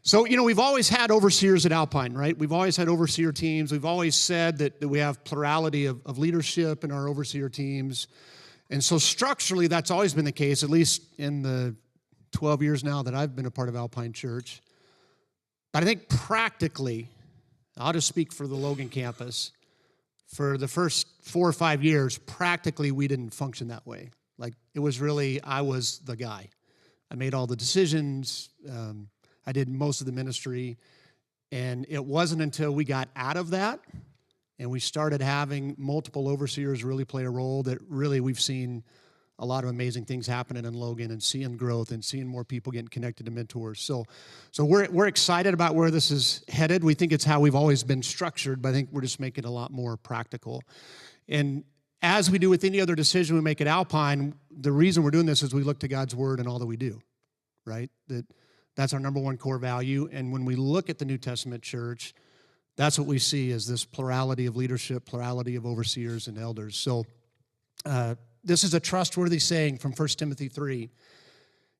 So, we've always had overseers at Alpine, right? We've always had overseer teams. We've always said that we have plurality of leadership in our overseer teams. And so structurally, that's always been the case, at least in the 12 years now that I've been a part of Alpine Church. But I think practically, I'll just speak for the Logan campus, for the first 4 or 5 years, practically we didn't function that way. Like, it was really, I was the guy. I made all the decisions. I did most of the ministry. And it wasn't until we got out of that and we started having multiple overseers really play a role that really we've seen a lot of amazing things happening in Logan and seeing growth and seeing more people getting connected to mentors. So we're excited about where this is headed. We think it's how we've always been structured, but I think we're just making it a lot more practical. And as we do with any other decision we make at Alpine, the reason we're doing this is we look to God's word in all that we do, right? That's our number one core value. And when we look at the New Testament church, that's what we see as this plurality of leadership, plurality of overseers and elders. So this is a trustworthy saying from 1 Timothy 3.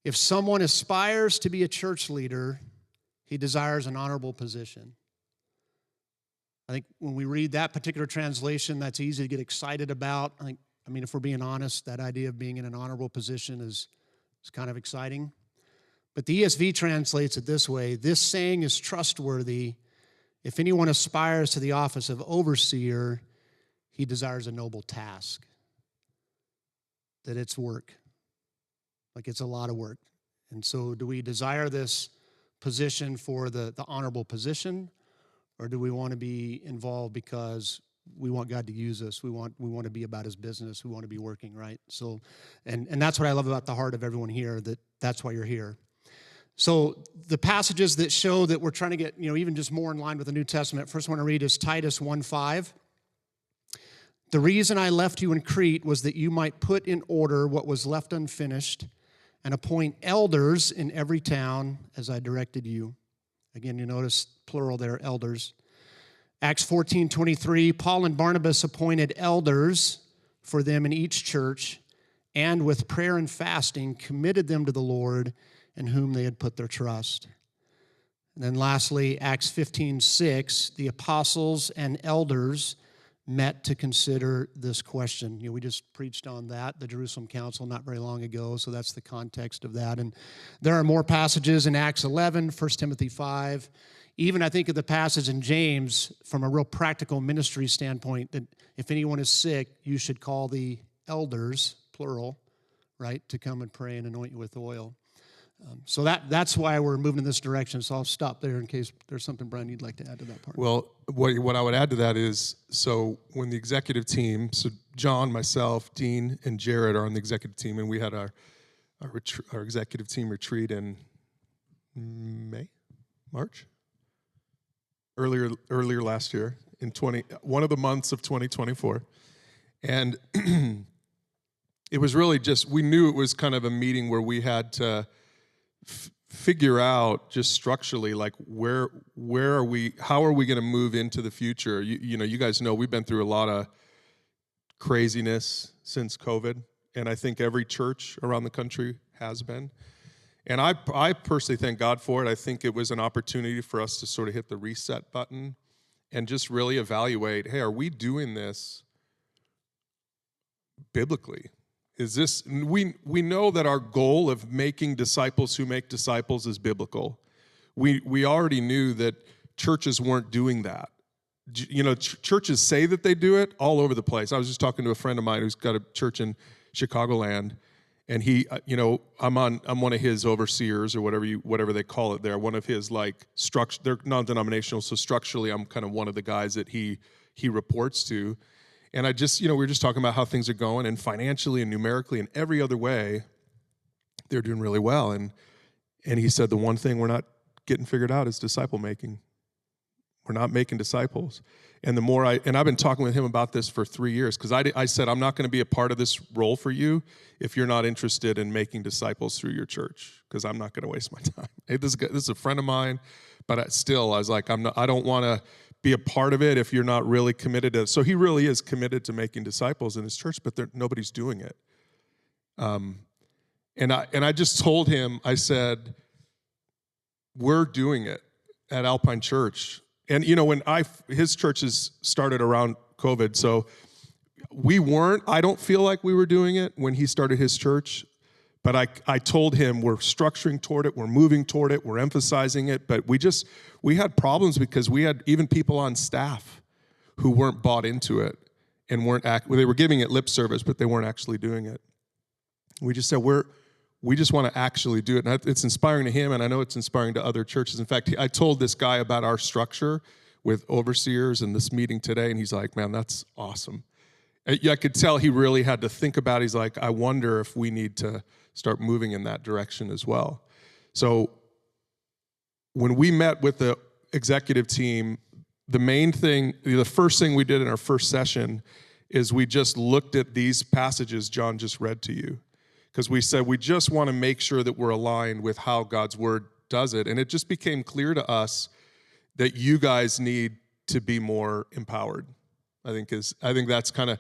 If someone aspires to be a church leader, he desires an honorable position. I think when we read that particular translation, that's easy to get excited about. I mean, if we're being honest, that idea of being in an honorable position is kind of exciting. But the ESV translates it this way: this saying is trustworthy. If anyone aspires to the office of overseer, he desires a noble task. That it's work. Like, it's a lot of work. And so do we desire this position for the honorable position, or do we want to be involved because we want God to use us? We want to be about his business. We want to be working, right? So, and that's what I love about the heart of everyone here, that's why you're here. So the passages that show that we're trying to get, even just more in line with the New Testament, first one to read is Titus 1:5. The reason I left you in Crete was that you might put in order what was left unfinished and appoint elders in every town as I directed you. Again, you notice plural there, elders. Acts 14:23, Paul and Barnabas appointed elders for them in each church, and with prayer and fasting committed them to the Lord in whom they had put their trust. And then lastly, Acts 15:6, the apostles and elders met to consider this question. We just preached on that, the Jerusalem Council, not very long ago, so that's the context of that. And there are more passages in Acts 11, 1 Timothy 5, even I think of the passage in James from a real practical ministry standpoint, that if anyone is sick, you should call the elders, plural, right, to come and pray and anoint you with oil. So that's why we're moving in this direction. So I'll stop there in case there's something, Brian, you'd like to add to that part. Well, what I would add to that is, so when the executive team, so John, myself, Dean, and Jared are on the executive team, and we had our executive team retreat in March? Earlier last year, in one of the months of 2024. And it was really just, we knew it was kind of a meeting where we had to figure out just structurally, like where are we, how are we going to move into the future? You guys know we've been through a lot of craziness since COVID, and I think every church around the country has been. And I personally thank God for it. I think it was an opportunity for us to sort of hit the reset button and just really evaluate, hey, are we doing this biblically? Is this, we know that our goal of making disciples who make disciples is biblical. We already knew that churches weren't doing that. Churches say that they do it all over the place. I was just talking to a friend of mine who's got a church in Chicagoland, and he, I'm one of his overseers or whatever they call it there. One of his structure. They're non-denominational, so structurally, I'm kind of one of the guys that he reports to. And I just, we were just talking about how things are going, and financially and numerically and every other way, they're doing really well. And he said the one thing we're not getting figured out is disciple making. We're not making disciples. And the more I've been talking with him about this for 3 years, because I said, I'm not going to be a part of this role for you if you're not interested in making disciples through your church, because I'm not going to waste my time. Hey, this is a friend of mine, but I was like, I don't want to be a part of it if you're not really committed to it. So he really is committed to making disciples in his church, but nobody's doing it. And I just told him, I said, we're doing it at Alpine Church. And, when his churches started around COVID, so I don't feel like we were doing it when he started his church, but I told him we're structuring toward it, we're moving toward it, we're emphasizing it, but we had problems because we had even people on staff who weren't bought into it and they were giving it lip service, but they weren't actually doing it. We just said, we just want to actually do it. And it's inspiring to him, and I know it's inspiring to other churches. In fact, I told this guy about our structure with overseers and this meeting today, and he's like, man, that's awesome. I could tell he really had to think about it. He's like, I wonder if we need to start moving in that direction as well. So when we met with the executive team, the first thing we did in our first session is we just looked at these passages John just read to you. Because we said we just want to make sure that we're aligned with how God's word does it. And it just became clear to us that you guys need to be more empowered. I think that's kind of,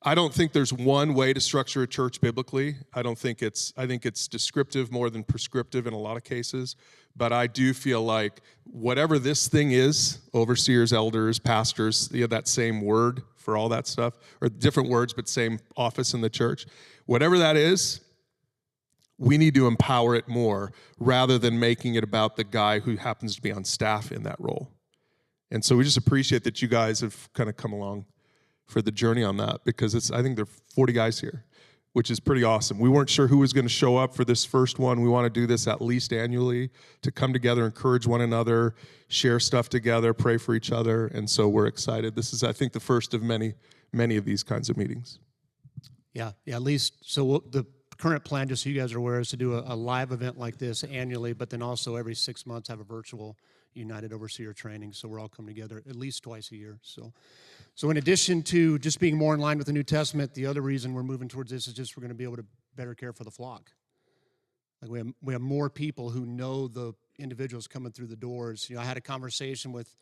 I don't think there's one way to structure a church biblically. I think it's descriptive more than prescriptive in a lot of cases. But I do feel like whatever this thing is, overseers, elders, pastors, that same word for all that stuff, or different words, but same office in the church. Whatever that is, we need to empower it more rather than making it about the guy who happens to be on staff in that role. And so we just appreciate that you guys have kind of come along for the journey on that, because I think there are 40 guys here, which is pretty awesome. We weren't sure who was going to show up for this first one. We want to do this at least annually to come together, encourage one another, share stuff together, pray for each other. And so we're excited. This is, I think, the first of many of these kinds of meetings. Yeah, at least, so the current plan, just so you guys are aware, is to do a live event like this annually, but then also every 6 months have a virtual United Overseer training, so we're all coming together at least twice a year. So in addition to just being more in line with the New Testament, the other reason we're moving towards this is just we're going to be able to better care for the flock. Like we have more people who know the individuals coming through the doors. I had a conversation with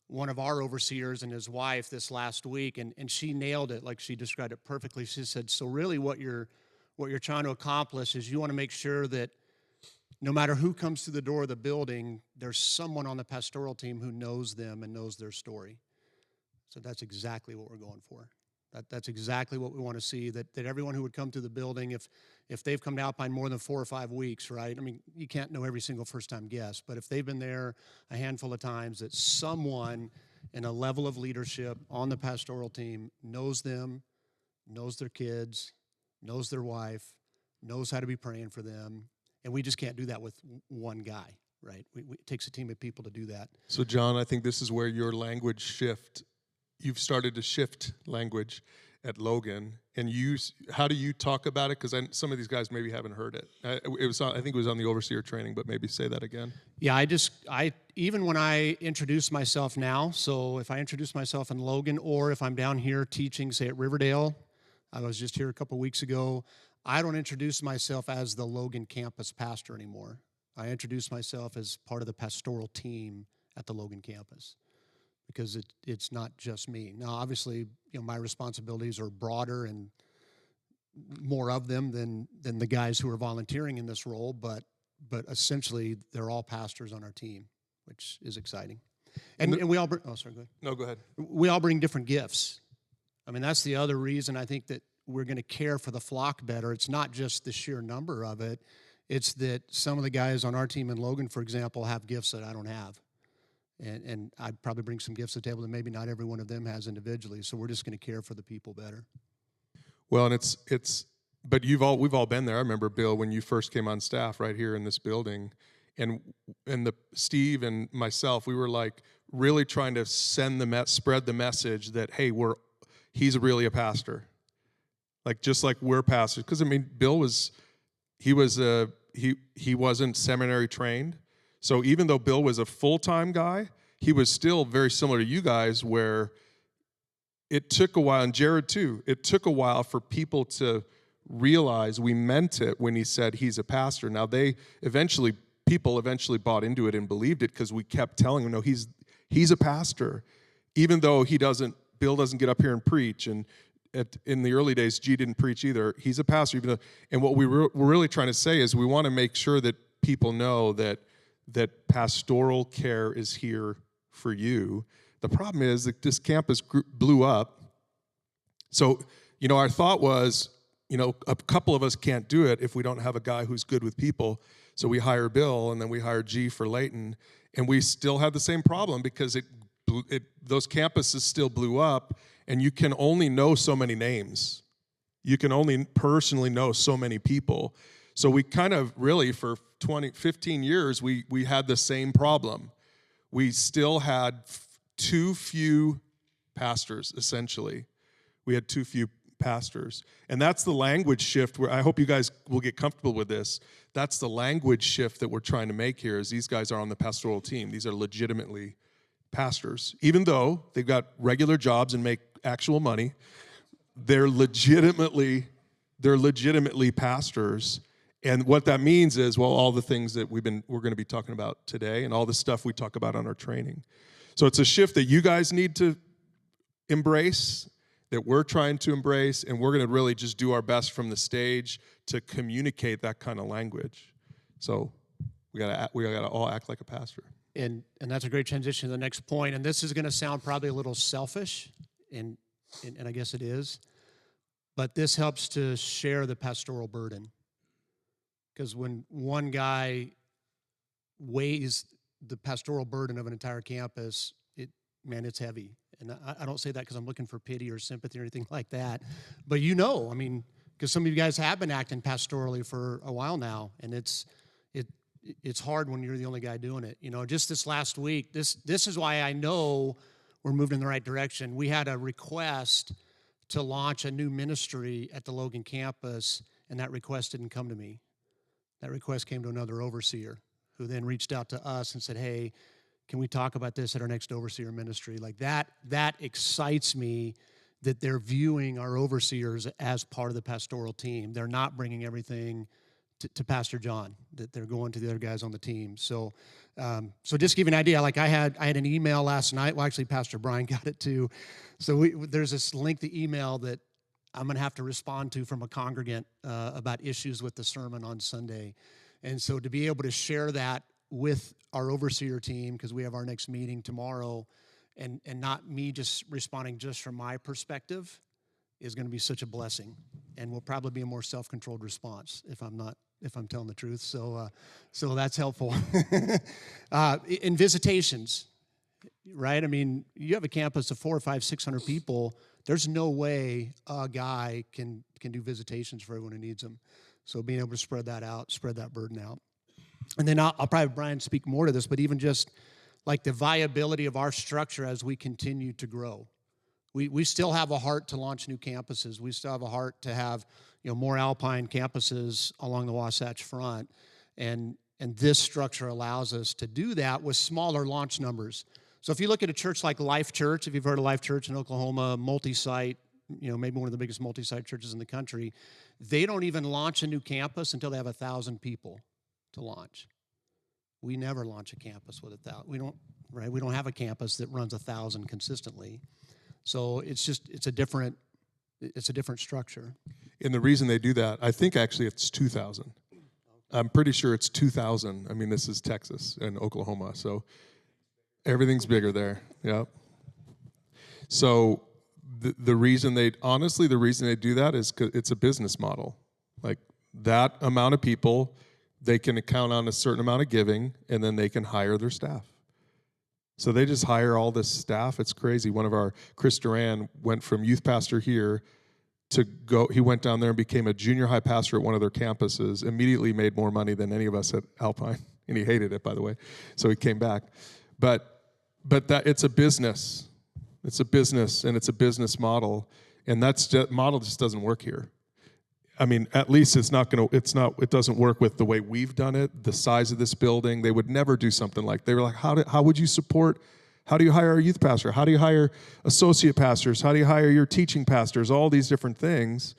one of our overseers and his wife this last week, and she nailed it, like she described it perfectly. She said, so really what you're trying to accomplish is you want to make sure that no matter who comes through the door of the building, there's someone on the pastoral team who knows them and knows their story. So that's exactly what we're going for. That's exactly what we want to see, that everyone who would come through the building, if they've come to Alpine more than 4 or 5 weeks, right? I mean, you can't know every single first-time guest, but if they've been there a handful of times, that someone in a level of leadership on the pastoral team knows them, knows their kids, knows their wife, knows how to be praying for them, and we just can't do that with one guy, right? It takes a team of people to do that. So, John, I think this is where your language shift. You've started to shift language at Logan, and how do you talk about it? Because some of these guys maybe haven't heard it. I think it was on the overseer training, but maybe say that again. Yeah, even when I introduce myself now, so if I introduce myself in Logan, or if I'm down here teaching, say at Riverdale, I was just here a couple weeks ago, I don't introduce myself as the Logan campus pastor anymore. I introduce myself as part of the pastoral team at the Logan campus, because it's not just me. Now, obviously, my responsibilities are broader and more of them than the guys who are volunteering in this role, but essentially they're all pastors on our team, which is exciting. And we all bring, oh, sorry, go ahead. No, go ahead. We all bring different gifts. I mean, that's the other reason I think that we're going to care for the flock better. It's not just the sheer number of it. It's that some of the guys on our team in Logan, for example, have gifts that I don't have. And I'd probably bring some gifts to the table that maybe not every one of them has individually. So we're just going to care for the people better. Well, and but we've all been there. I remember, Bill, when you first came on staff right here in this building, and Steve and myself, we were like really trying to spread the message that, hey, he's really a pastor. Like, just like we're pastors. Because, I mean, Bill he wasn't seminary trained. So even though Bill was a full-time guy, he was still very similar to you guys, where it took a while, and Jared too, it took a while for people to realize we meant it when he said he's a pastor. Now people eventually bought into it and believed it, because we kept telling them, no, he's a pastor. Even though Bill doesn't get up here and preach, and in the early days, G didn't preach either. He's a pastor. And what we're really trying to say is we want to make sure that people know that that pastoral care is here for you. The problem is that this campus blew up. So, our thought was, a couple of us can't do it if we don't have a guy who's good with people. So we hire Bill, and then we hire G for Layton, and we still had the same problem because those campuses still blew up, and you can only know so many names. You can only personally know so many people. So we kind of really, for 15 years, we had the same problem. We still had too few pastors, essentially. We had too few pastors. And that's the language shift where I hope you guys will get comfortable with this. That's the language shift that we're trying to make here is these guys are on the pastoral team. These are legitimately pastors. Even though they've got regular jobs and make actual money, they're legitimately pastors. And what that means is, well, all the things that we're going to be talking about today and all the stuff we talk about on our training. So it's a shift that you guys need to embrace, that we're trying to embrace, and we're going to really just do our best from the stage to communicate that kind of language. So we got to all act like a pastor. And that's a great transition to the next point. And this is going to sound probably a little selfish, and I guess it is, but this helps to share the pastoral burden. Because when one guy weighs the pastoral burden of an entire campus, it's heavy. And I don't say that because I'm looking for pity or sympathy or anything like that. But because some of you guys have been acting pastorally for a while now, and it's hard when you're the only guy doing it. Just this last week, this is why I know we're moving in the right direction. We had a request to launch a new ministry at the Logan campus, and that request didn't come to me. That request came to another overseer who then reached out to us and said, hey, can we talk about this at our next overseer ministry? Like that excites me that they're viewing our overseers as part of the pastoral team. They're not bringing everything to Pastor John, that they're going to the other guys on the team. So just to give you an idea, like I had an email last night. Well, actually, Pastor Brian got it too. So there's this lengthy email that I'm going to have to respond to from a congregant about issues with the sermon on Sunday. And so to be able to share that with our overseer team, because we have our next meeting tomorrow, and not me just responding just from my perspective, is going to be such a blessing, and will probably be a more self-controlled response if I'm telling the truth. So that's helpful. In visitations, right? I mean, you have a campus of 400, 500, 600 people. There's no way a guy can do visitations for everyone who needs them. So being able to spread that burden out. And then I'll probably have Brian speak more to this, but even just like the viability of our structure as we continue to grow. We still have a heart to launch new campuses. We still have a heart to have more Alpine campuses along the Wasatch Front. And this structure allows us to do that with smaller launch numbers. So if you look at a church like Life Church, if you've heard of Life Church in Oklahoma, multi-site, maybe one of the biggest multi-site churches in the country, they don't even launch a new campus until they have 1,000 people to launch. We never launch a campus with 1,000. We don't have a campus that runs 1,000 consistently. So it's a different structure. And the reason they do that, I think actually it's 2,000. I'm pretty sure it's 2,000. I mean, this is Texas and Oklahoma, so everything's bigger there. Yep. So the reason they do that is 'cause it's a business model. Like that amount of people, they can count on a certain amount of giving, and then they can hire their staff. So they just hire all this staff. It's crazy. One of our, Chris Duran, went from youth pastor here he went down there and became a junior high pastor at one of their campuses, immediately made more money than any of us at Alpine. And he hated it, by the way. So he came back. But that it's a business. It's a business, and it's a business model. And that model just doesn't work here. I mean, at least it doesn't work with the way we've done it, the size of this building. They would never do something like, they were like, how would you support, how do you hire a youth pastor? How do you hire associate pastors? How do you hire your teaching pastors? All these different things.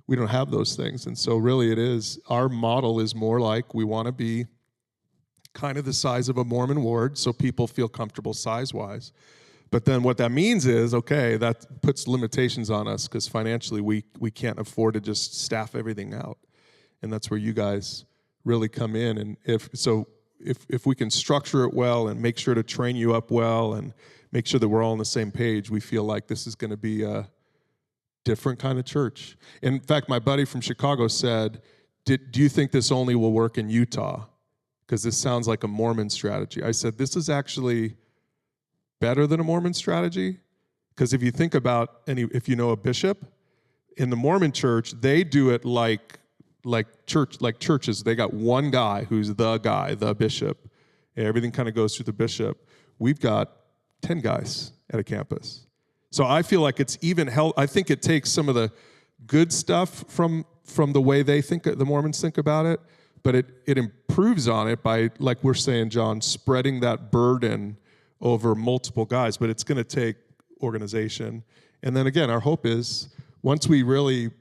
We don't have those things. And so really our model is more like we want to be kind of the size of a Mormon ward so people feel comfortable size-wise. But then what that means is, okay, that puts limitations on us because financially we can't afford to just staff everything out. And that's where you guys really come in. And if if we can structure it well and make sure to train you up well and make sure that we're all on the same page, we feel like this is going to be a different kind of church. In fact, my buddy from Chicago said, do you think this only will work in Utah? Because this sounds like a Mormon strategy. I said, this is actually better than a Mormon strategy. Because if you think about if you know a bishop, in the Mormon church, they do it like churches. They got one guy who's the guy, the bishop. And everything kind of goes through the bishop. We've got 10 guys at a campus. So I feel like it's even I think it takes some of the good stuff from the way the Mormons think about it, but it improves on it by, like we're saying, John, spreading that burden over multiple guys. But it's going to take organization. And then again, our hope is once we really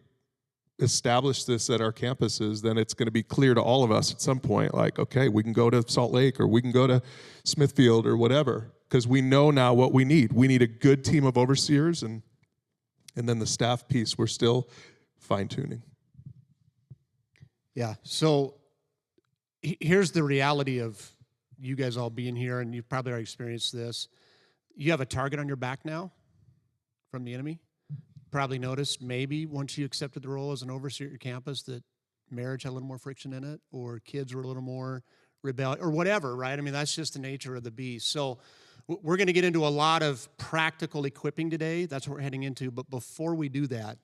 establish this at our campuses, then it's going to be clear to all of us at some point, like, okay, we can go to Salt Lake or we can go to Smithfield or whatever, because we know now what we need. We need a good team of overseers, and then the staff piece, we're still fine-tuning. Yeah, so here's the reality of you guys all being here, and you've probably already experienced this. You have a target on your back now from the enemy. Probably noticed maybe once you accepted the role as an overseer at your campus that marriage had a little more friction in it, or kids were a little more rebellious, or whatever, right? I mean, that's just the nature of the beast. So we're going to get into a lot of practical equipping today. That's what we're heading into. But before we do that,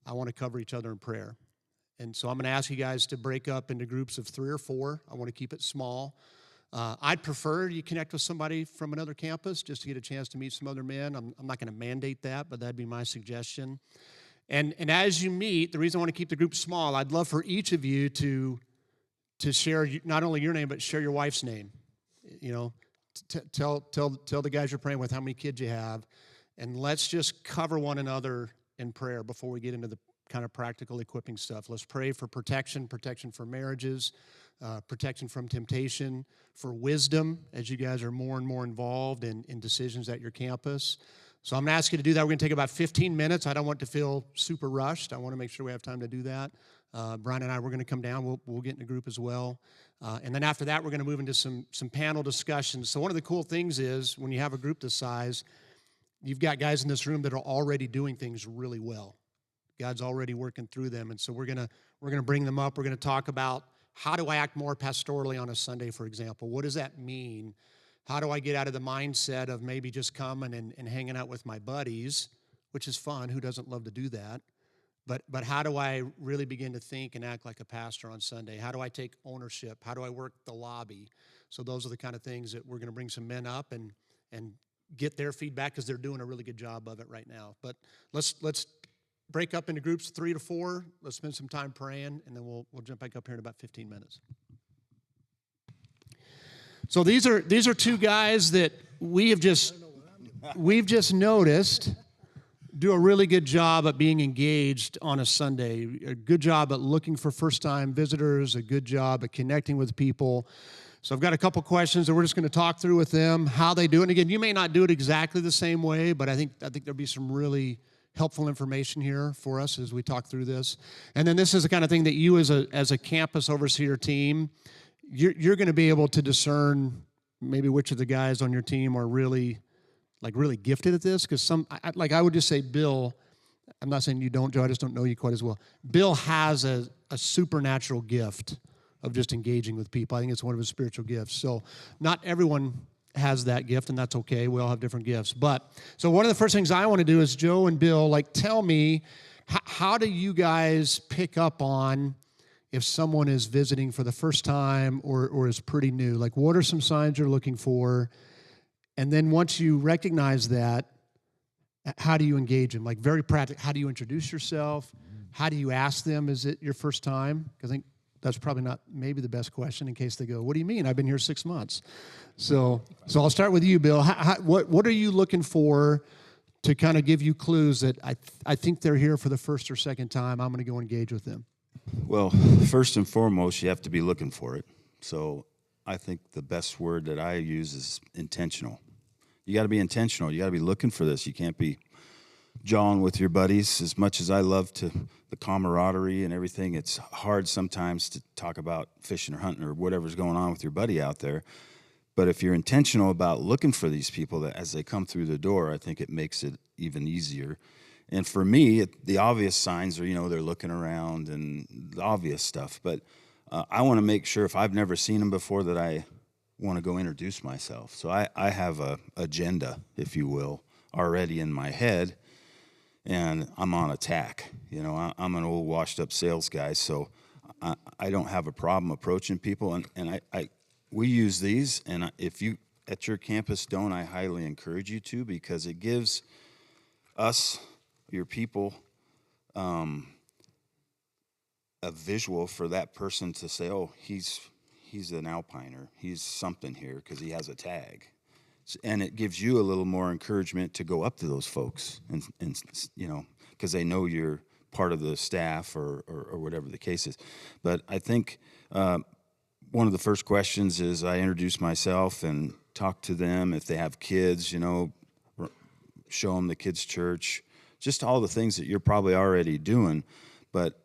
I want to cover each other in prayer. And so I'm going to ask you guys to break up into groups of 3 or 4. I want to keep it small. I'd prefer you connect with somebody from another campus just to get a chance to meet some other men. I'm not going to mandate that, but that'd be my suggestion. And as you meet, the reason I want to keep the group small, I'd love for each of you to share not only your name, but share your wife's name. You know, tell the guys you're praying with how many kids you have, and let's just cover one another in prayer before we get into the kind of practical equipping stuff. Let's pray for protection for marriages, protection from temptation, for wisdom as you guys are more and more involved in decisions at your campus. So I'm going to ask you to do that. We're going to take about 15 minutes. I don't want to feel super rushed. I want to make sure we have time to do that. Brian and I, we're going to come down. We'll get in a group as well. And then after that, we're going to move into some panel discussions. So one of the cool things is when you have a group this size, you've got guys in this room that are already doing things really well. God's already working through them. And so we're going to bring them up. We're going to talk about how do I act more pastorally on a Sunday, for example? What does that mean? How do I get out of the mindset of maybe just coming and hanging out with my buddies, which is fun. Who doesn't love to do that? But how do I really begin to think and act like a pastor on Sunday? How do I take ownership? How do I work the lobby? So those are the kind of things that we're going to bring some men up and get their feedback, because they're doing a really good job of it right now. But let's break up into groups 3 to 4. Let's spend some time praying, and then we'll jump back up here in about 15 minutes. So these are 2 guys that we've just noticed do a really good job at being engaged on a Sunday, a good job at looking for first-time visitors, a good job at connecting with people. So I've got a couple questions that we're just going to talk through with them, how they do it. And again, you may not do it exactly the same way, but I think there'll be some really helpful information here for us as we talk through this. And then this is the kind of thing that you as a campus overseer team, you're going to be able to discern maybe which of the guys on your team are really gifted at this. Because I would just say Bill, I'm not saying you don't, Joe, I just don't know you quite as well. Bill has a supernatural gift of just engaging with people. I think it's one of his spiritual gifts. So not everyone has that gift, and that's okay. We all have different gifts. So one of the first things I want to do is, Joe and Bill, tell me, how do you guys pick up on if someone is visiting for the first time or is pretty new? What are some signs you're looking for? And then once you recognize that, how do you engage them? Very practical, how do you introduce yourself? How do you ask them, is it your first time? Because I think that's probably not maybe the best question in case they go, what do you mean? I've been here 6 months. So I'll start with you, Bill. What are you looking for to kind of give you clues that I think they're here for the first or second time? I'm going to go engage with them. Well, first and foremost, you have to be looking for it. So I think the best word that I use is intentional. You got to be intentional. You got to be looking for this. You can't be jawing with your buddies. As much as I love to the camaraderie and everything, it's hard sometimes to talk about fishing or hunting or whatever's going on with your buddy out there. But if you're intentional about looking for these people that as they come through the door, I think it makes it even easier. And for me, the obvious signs are, they're looking around and the obvious stuff. But I want to make sure if I've never seen them before that I want to go introduce myself. So I have a agenda, if you will, already in my head, and I'm on attack. I'm an old washed up sales guy, so I don't have a problem approaching people. And we use these, and if you at your campus don't, I highly encourage you to, because it gives us, your people, a visual for that person to say, oh, he's an Alpiner, he's something here because he has a tag. And it gives you a little more encouragement to go up to those folks and because they know you're part of the staff or whatever the case is. But I think one of the first questions is I introduce myself and talk to them. If they have kids, show them the kids' church, just all the things that you're probably already doing. But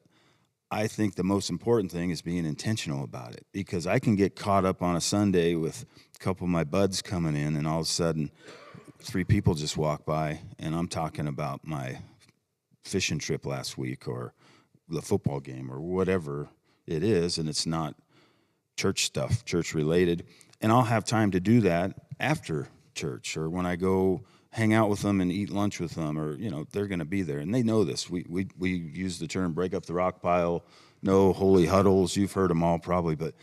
I think the most important thing is being intentional about it, because I can get caught up on a Sunday with a couple of my buds coming in, and all of a sudden 3 people just walk by, and I'm talking about my fishing trip last week or the football game or whatever it is, and it's not church stuff, church related. And I'll have time to do that after church or when I go hang out with them and eat lunch with them, or they're going to be there, and they know this. We use the term break up the rock pile, no holy huddles. You've heard them all probably, but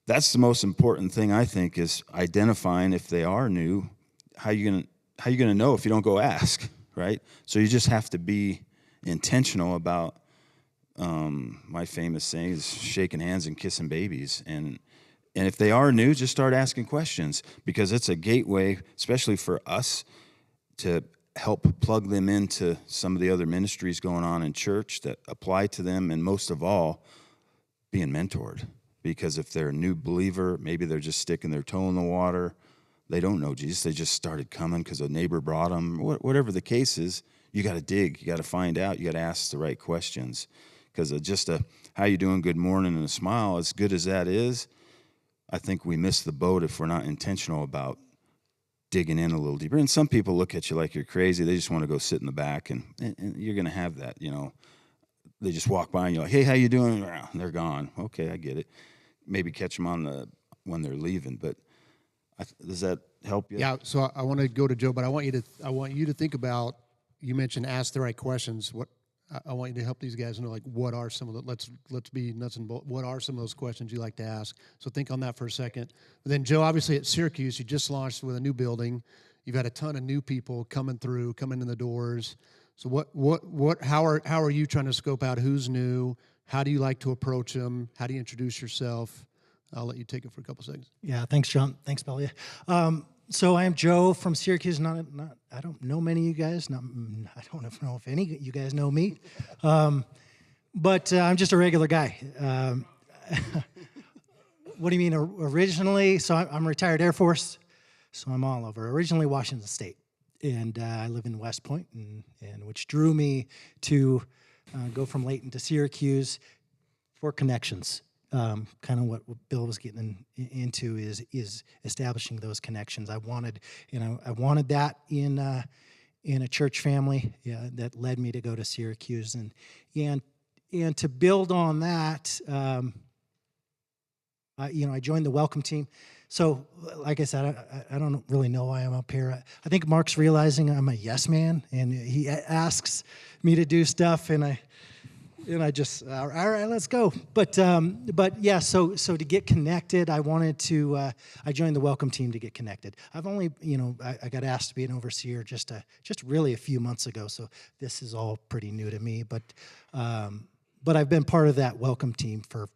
that's the most important thing, I think, is identifying if they are new. How you gonna know if you don't go ask, right? So you just have to be intentional about. My famous saying is shaking hands and kissing babies, and if they are new, just start asking questions, because it's a gateway, especially for us, to help plug them into some of the other ministries going on in church that apply to them, and most of all, being mentored. Because if they're a new believer, maybe they're just sticking their toe in the water, they don't know Jesus, they just started coming because a neighbor brought them, whatever the case is, you got to dig, you got to find out, you got to ask the right questions. Because just a how you doing, good morning, and a smile, as good as that is, I think we miss the boat if we're not intentional about digging in a little deeper. And some people look at you like you're crazy. They just want to go sit in the back, and you're going to have that, They just walk by and you're like, hey, how you doing? And they're gone. Okay, I get it. Maybe catch them when they're leaving. But does that help you? Yeah, so I want to go to Joe, but I want you to think about, you mentioned ask the right questions. I want you to help these guys know, like, what are some of the, let's be nuts and bolts, what are some of those questions you like to ask? So think on that for a second. But then, Joe, obviously at Syracuse, you just launched with a new building. You've had a ton of new people coming in the doors. So how are you trying to scope out who's new? How do you like to approach them? How do you introduce yourself? I'll let you take it for a couple seconds. Yeah, thanks, John. Thanks, Belly. So I am Joe from Syracuse. I don't know many of you guys. I don't know if any of you guys know me. But I'm just a regular guy. What do you mean originally? So I'm retired Air Force, so I'm all over. Originally Washington State, and I live in West Point, and which drew me to go from Layton to Syracuse for connections. Kind of what Bill was getting into is establishing those connections. I wanted that in a church family, that led me to go to Syracuse, and to build on that, I joined the welcome team. So, like I said, I don't really know why I'm up here. I think Mark's realizing I'm a yes man, and he asks me to do stuff, and I just, all right, let's go. But yeah, so to get connected, I joined the welcome team to get connected. I've only, I got asked to be an overseer just really a few months ago, so this is all pretty new to me. But I've been part of that welcome team for,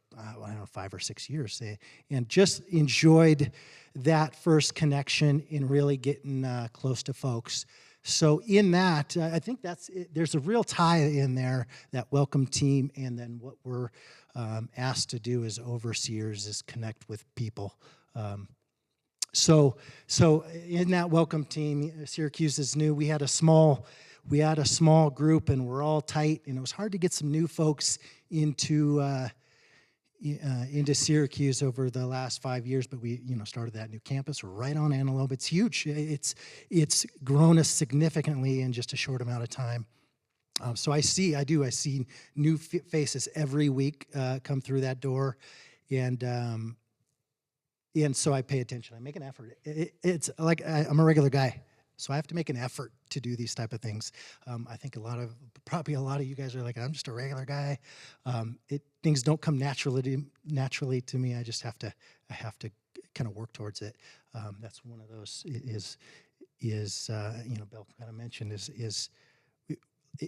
5 or 6 years, and just enjoyed that first connection in really getting close to folks. So in that, I think there's a real tie in there, that welcome team, and then what we're asked to do as overseers is connect with people. So in that welcome team, Syracuse is new. We had a small we had a small group and we're all tight, and it was hard to get some new folks into Syracuse over the last 5 years, but we, started that new campus. We're right on Antelope. It's huge. It's grown us significantly in just a short amount of time. So I see new faces every week come through that door, and so I pay attention. I make an effort. It's like I'm a regular guy, so I have to make an effort to do these type of things. I think probably a lot of you guys are like, I'm just a regular guy. Things don't come naturally to me. I have to kind of work towards it. That's one of those is Bill kind of mentioned is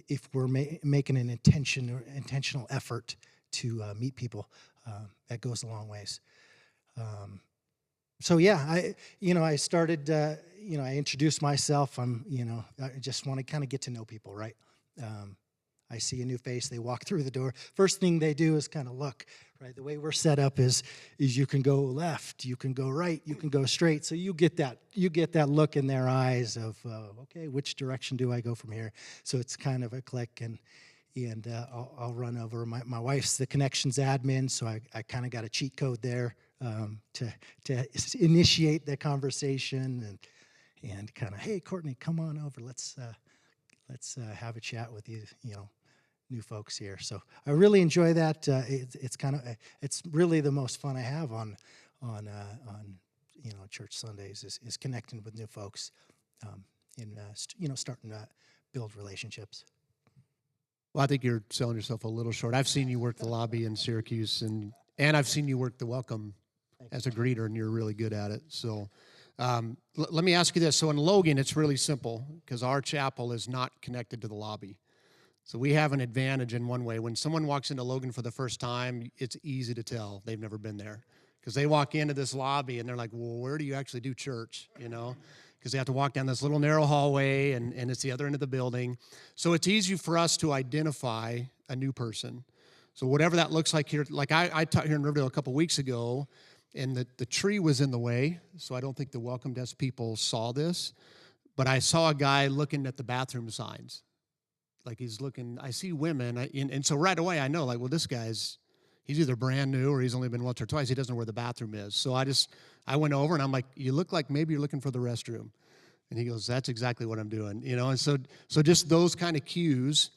if we're making an intentional effort to meet people, that goes a long ways. So yeah, I started, I introduced myself. I just want to kind of get to know people, right? I see a new face, they walk through the door. First thing they do is kind of look, right? The way we're set up is you can go left, you can go right, you can go straight. So you get that look in their eyes of, okay, which direction do I go from here? So it's kind of a click, and I'll run over. My wife's the connections admin, so I kind of got a cheat code there to initiate the conversation and kind of, hey, Courtney, come on over. Let's have a chat with you, new folks here. So I really enjoy that. It's really the most fun I have on church Sundays is connecting with new folks, starting to build relationships. Well, I think you're selling yourself a little short. I've seen you work the lobby in Syracuse, and I've seen you work the welcome as a greeter, and you're really good at it. So let me ask you this. So in Logan, it's really simple because our chapel is not connected to the lobby. So we have an advantage in one way. When someone walks into Logan for the first time, it's easy to tell they've never been there because they walk into this lobby and they're like, well, where do you actually do church, Because they have to walk down this little narrow hallway, and it's the other end of the building. So it's easy for us to identify a new person. So whatever that looks like here, like I taught here in Riverdale a couple weeks ago, and the tree was in the way, so I don't think the welcome desk people saw this. But I saw a guy looking at the bathroom signs. Like he's looking, I see women, and so right away I know, like, well, this guy's, he's either brand new or he's only been once or twice. He doesn't know where the bathroom is. So I went over and I'm like, you look like maybe you're looking for the restroom. And he goes, that's exactly what I'm doing. And so just those kind of cues.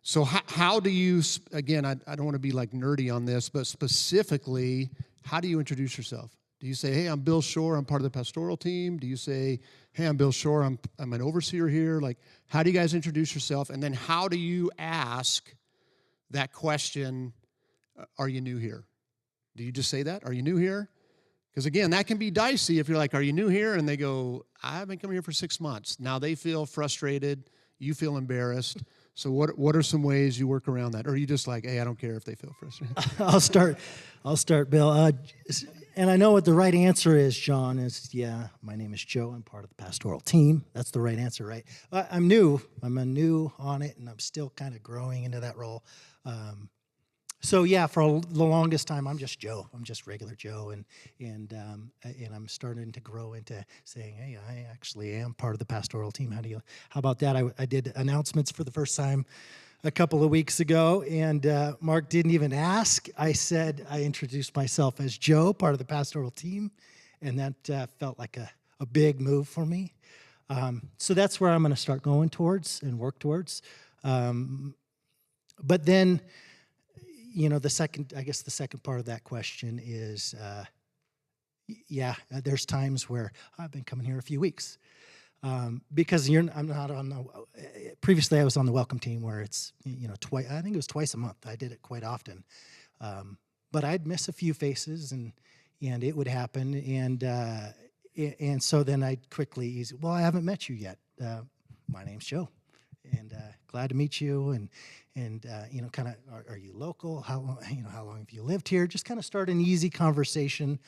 So how do you, again, I don't want to be like nerdy on this, but specifically, how do you introduce yourself? Do you say, hey, I'm Bill Shore, I'm part of the pastoral team? Do you say, hey, I'm Bill Shore, I'm an overseer here? Like, how do you guys introduce yourself? And then how do you ask that question, are you new here? Do you just say that? Are you new here? Because again, that can be dicey if you're like, are you new here? And they go, I've been coming here for 6 months. Now they feel frustrated, you feel embarrassed. So what are some ways you work around that? Or are you just like, hey, I don't care if they feel frustrated? I'll start, Bill. And I know what the right answer is, John, is, yeah, my name is Joe. I'm part of the pastoral team. That's the right answer, right? I'm new. I'm new on it, and I'm still kind of growing into that role. So yeah, for the longest time, I'm just Joe. I'm just regular Joe, and I'm starting to grow into saying, hey, I actually am part of the pastoral team. How about that? I did announcements for the first time a couple of weeks ago, and Mark didn't even ask. I said I introduced myself as Joe, part of the pastoral team, and that felt like a big move for me. So that's where I'm going to start going towards and work towards. But then, the second part of that question is, there's times where I've been coming here a few weeks. Because I'm not on the. Previously, I was on the welcome team where it's twice. I think it was twice a month. I did it quite often, but I'd miss a few faces, and it would happen, and so then I'd quickly well, I haven't met you yet. My name's Joe, and glad to meet you, and kind of are you local? How long have you lived here? Just kind of start an easy conversation.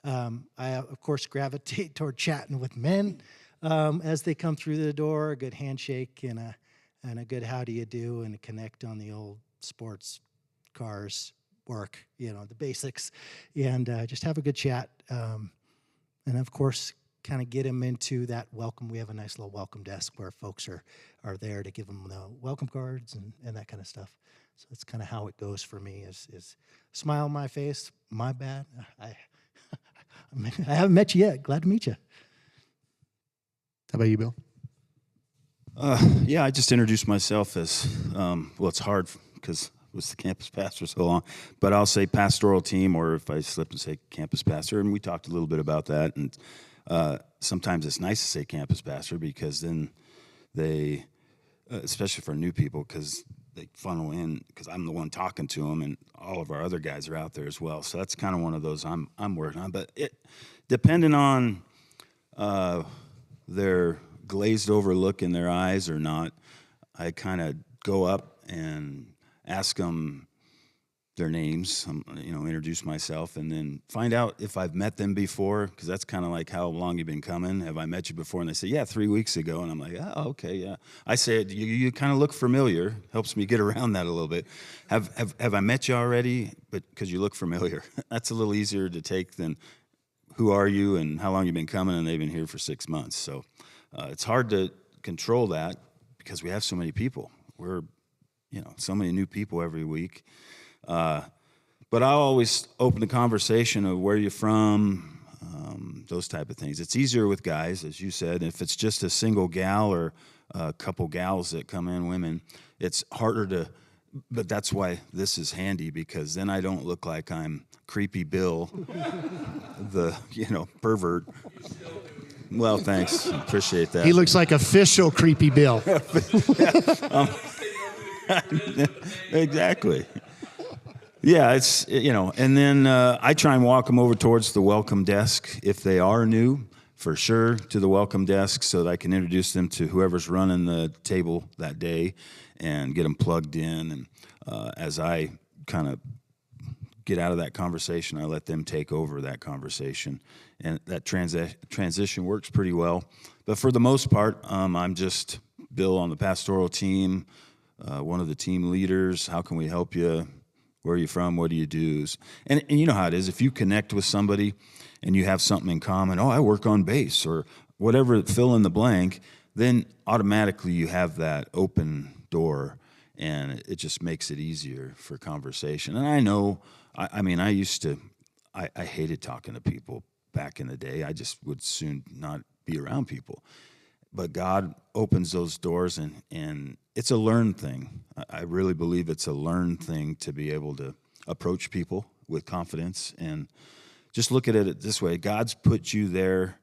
I of course gravitate toward chatting with men. As they come through the door, a good handshake and a good how do you do, and a connect on the old sports, cars, work, the basics, and just have a good chat. And of course, kind of get them into that welcome. We have a nice little welcome desk where folks are there to give them the welcome cards and that kind of stuff. So that's kind of how it goes for me is smile on my face. My bad. I haven't met you yet. Glad to meet you. How about you, Bill? Yeah, I just introduced myself as, well, it's hard because I was the campus pastor so long, but I'll say pastoral team, or if I slip and say campus pastor, and we talked a little bit about that. And sometimes it's nice to say campus pastor because then they, especially for new people, because they funnel in, because I'm the one talking to them, and all of our other guys are out there as well. So that's kind of one of those I'm working on. But depending on their glazed over look in their eyes or not, I kind of go up and ask them their names, introduce myself, and then find out if I've met them before, because that's kind of like, how long you been coming? Have I met you before? And they say, yeah, 3 weeks ago. And I'm like, oh, okay, yeah. I say, you kind of look familiar. Helps me get around that a little bit. Have I met you already? But because you look familiar. That's a little easier to take than who are you and how long you been coming, and they've been here for 6 months. So it's hard to control that because we have so many people. We're, so many new people every week. But I'll always open the conversation of where you're from, those type of things. It's easier with guys, as you said. If it's just a single gal or a couple gals that come in, women, it's harder to, but that's why this is handy, because then I don't look like I'm creepy Bill, the, pervert. Well, thanks. Appreciate that. He looks like official creepy Bill. Exactly. Yeah, it's, and then I try and walk them over towards the welcome desk if they are new, for sure, to the welcome desk, so that I can introduce them to whoever's running the table that day and get them plugged in. And as I kind of get out of that conversation, I let them take over that conversation. And that transition works pretty well. But for the most part, I'm just Bill on the pastoral team, one of the team leaders. How can we help you? Where are you from? What do you do? And you know how it is. If you connect with somebody and you have something in common, I work on bass or whatever, fill in the blank, then automatically you have that open door, and it just makes it easier for conversation. And I know, I hated talking to people back in the day. I just would soon not be around people. But God opens those doors, and it's a learned thing. I really believe it's a learned thing to be able to approach people with confidence. And just look at it this way. God's put you there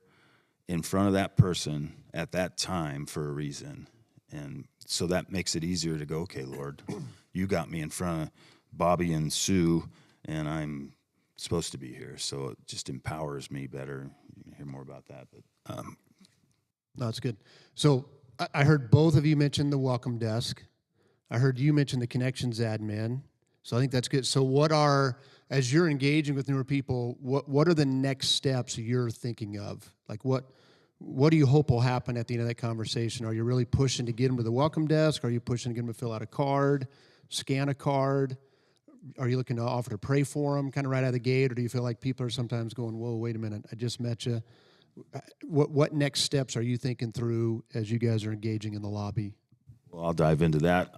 in front of that person at that time for a reason. And so that makes it easier to go, okay, Lord, you got me in front of Bobby and Sue, and I'm supposed to be here. So it just empowers me better. You can hear more about that. But No, that's good. So I heard both of you mention the welcome desk. I heard you mention the connections admin. So I think that's good. So as you're engaging with newer people, what are the next steps you're thinking of? Like what do you hope will happen at the end of that conversation? Are you really pushing to get them to the welcome desk? Are you pushing to get them to fill out a card, scan a card? Are you looking to offer to pray for them kind of right out of the gate? Or do you feel like people are sometimes going, whoa, wait a minute, I just met you. What next steps are you thinking through as you guys are engaging in the lobby? Well, I'll dive into that.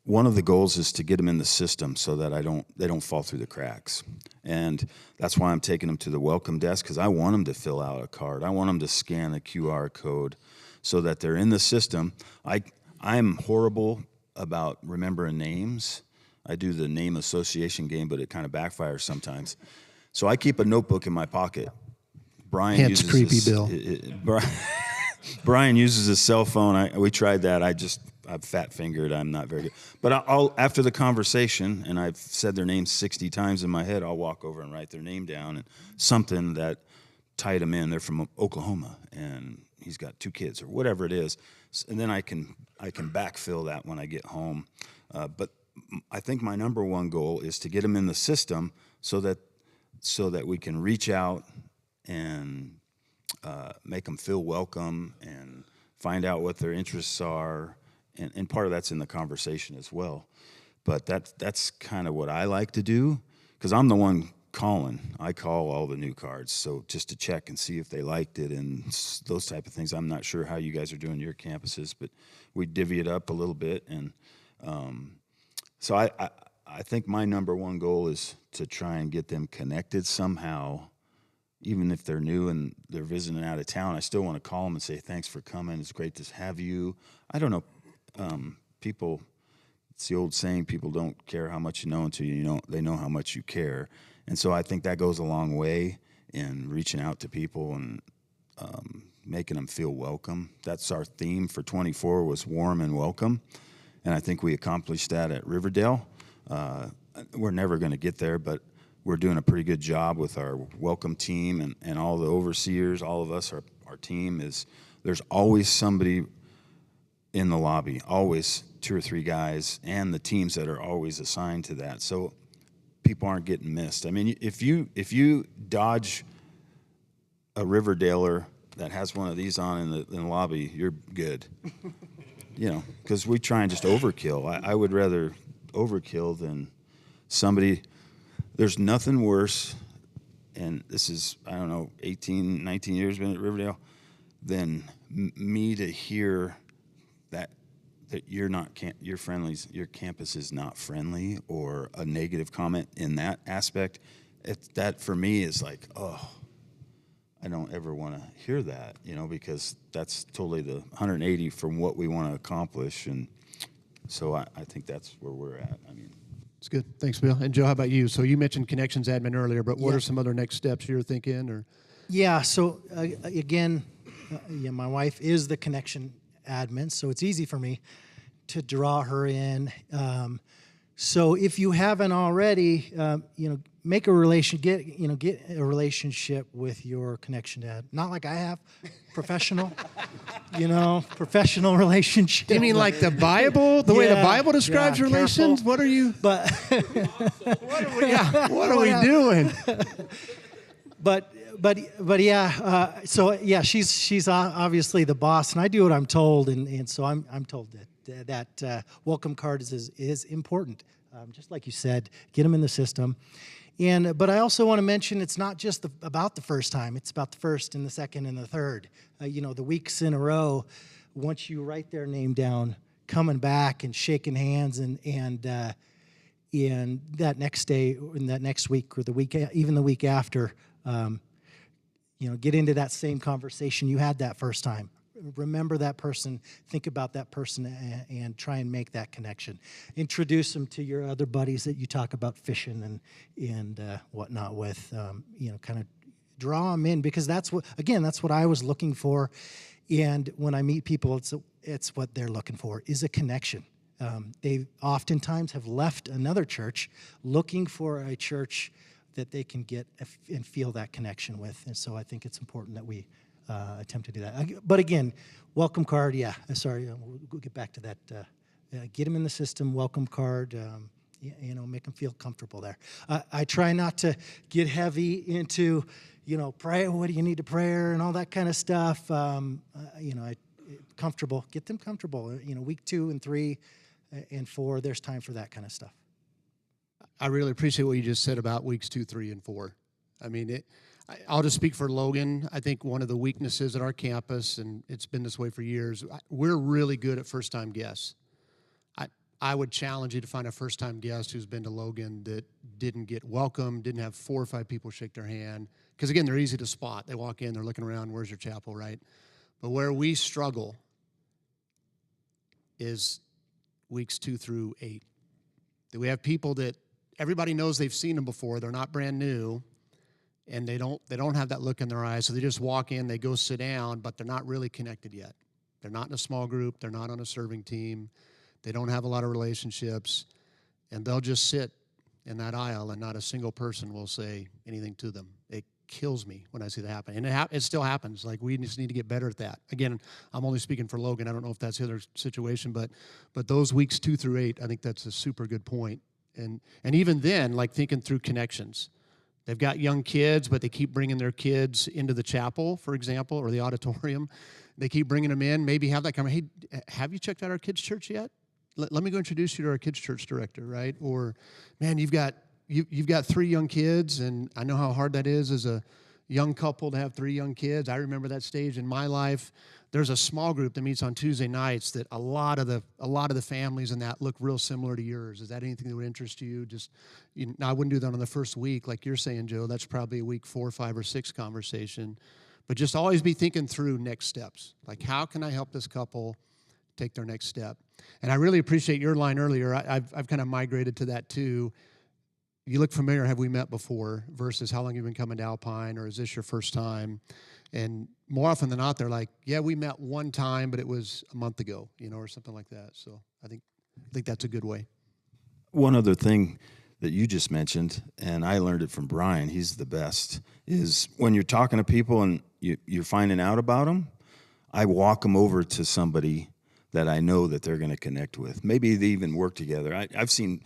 One of the goals is to get them in the system so that they don't fall through the cracks. And that's why I'm taking them to the welcome desk, because I want them to fill out a card. I want them to scan a QR code so that they're in the system. I'm horrible about remembering names. I do the name association game, but it kind of backfires sometimes. So I keep a notebook in my pocket. Hence creepy Bill. Brian uses his cell phone. We tried that. I've fat fingered. I'm not very good. But I'll after the conversation, and I've said their name 60 times in my head, I'll walk over and write their name down and something that tied them in. They're from Oklahoma, and he's got 2 kids or whatever it is. And then I can backfill that when I get home. But I think my number one goal is to get them in the system so that we can reach out and make them feel welcome and find out what their interests are. And part of that's in the conversation as well. But that's kind of what I like to do, because I'm the one calling. I call all the new cards, so just to check and see if they liked it and those type of things. I'm not sure how you guys are doing your campuses, but we divvy it up a little bit, and so I think my number one goal is to try and get them connected somehow. Even if they're new and they're visiting out of town, I still want to call them and say, thanks for coming. It's great to have you. I don't know. People, it's the old saying, people don't care how much you know until they know how much you care. And so I think that goes a long way in reaching out to people and making them feel welcome. That's our theme for 24 was warm and welcome. And I think we accomplished that at Riverdale. We're never going to get there, but we're doing a pretty good job with our welcome team and all the overseers, all of us, our team is, there's always somebody in the lobby, always 2 or 3 guys, and the teams that are always assigned to that. So people aren't getting missed. I mean, if you dodge a Riverdaleer that has one of these on in the lobby, you're good. Because we try and just overkill. I would rather overkill than somebody. There's nothing worse, and this is, 18, 19 years been at Riverdale, than me to hear that you're not your campus is not friendly, or a negative comment in that aspect. That for me is like, oh, I don't ever want to hear that, because that's totally the 180 from what we want to accomplish, and so I think that's where we're at. It's good. Thanks, Bill. And Joe, how about you? So you mentioned connections admin earlier, but what are some other next steps you're thinking? Or Yeah. So again, my wife is the connection admin, so it's easy for me to draw her in. So if you haven't already, make get a relationship with your connection dad. Not like I have, professional, professional relationship. you mean like the Bible, the way the Bible describes relations? Careful. What are you? But what are we doing? But yeah. So yeah, she's obviously the boss, and I do what I'm told, and so I'm told that welcome card is important. Just like you said, get them in the system. But I also want to mention it's not just about the first time. It's about the first and the second and the third. The weeks in a row, once you write their name down, coming back and shaking hands and that next day, in that next week, or the week, even the week after, get into that same conversation you had that first time. Remember that person, think about that person, and try and make that connection. Introduce them to your other buddies that you talk about fishing and whatnot with. Kind of draw them in, because that's what I was looking for. And when I meet people, it's what they're looking for, is a connection. They oftentimes have left another church looking for a church that they can get and feel that connection with. And so I think it's important that we attempt to do that. But again, welcome card, sorry, we'll get back to that. Get them in the system, welcome card, make them feel comfortable there. I try not to get heavy into, pray, what do you need to prayer and all that kind of stuff. Comfortable, get them comfortable. Week 2 and 3 and 4, there's time for that kind of stuff. I really appreciate what you just said about weeks 2, 3, and 4. I'll just speak for Logan. I think one of the weaknesses at our campus, and it's been this way for years, we're really good at first-time guests. I would challenge you to find a first-time guest who's been to Logan that didn't get welcome, didn't have 4 or 5 people shake their hand. Because, again, they're easy to spot. They walk in, they're looking around, where's your chapel, right? But where we struggle is weeks 2 through 8. That we have people that everybody knows they've seen them before. They're not brand new. And they don't have that look in their eyes, so they just walk in, they go sit down, but they're not really connected yet. They're not in a small group, they're not on a serving team, they don't have a lot of relationships, and they'll just sit in that aisle, and not a single person will say anything to them. It kills me when I see that happen, and it still happens. Like, we just need to get better at that. Again, I'm only speaking for Logan. I don't know if that's the other situation, but those weeks 2 through 8, I think that's a super good point. And even then, like, thinking through connections. They've got young kids, but they keep bringing their kids into the chapel, for example, or the auditorium. They keep bringing them in. Maybe have that conversation. Hey, have you checked out our kids' church yet? Let me go introduce you to our kids' church director, right? Or, man, you've got you've got 3 young kids, and I know how hard that is as a young couple to have 3 young kids. I remember that stage in my life. There's a small group that meets on Tuesday nights that a lot of the families in that look real similar to yours. Is that anything that would interest you? Just, now I wouldn't do that on the first week, like you're saying, Joe. That's probably a week 4, 5, or 6 conversation. But just always be thinking through next steps. Like, how can I help this couple take their next step? And I really appreciate your line earlier. I've kind of migrated to that too. You look familiar, have we met before, versus how long you've been coming to Alpine, or is this your first time? And more often than not, they're like, yeah, we met one time, but it was a month ago, or something like that. So I think that's a good way. One other thing that you just mentioned, and I learned it from Brian, he's the best, is when you're talking to people and you're finding out about them, I walk them over to somebody that I know that they're going to connect with. Maybe they even work together. I've seen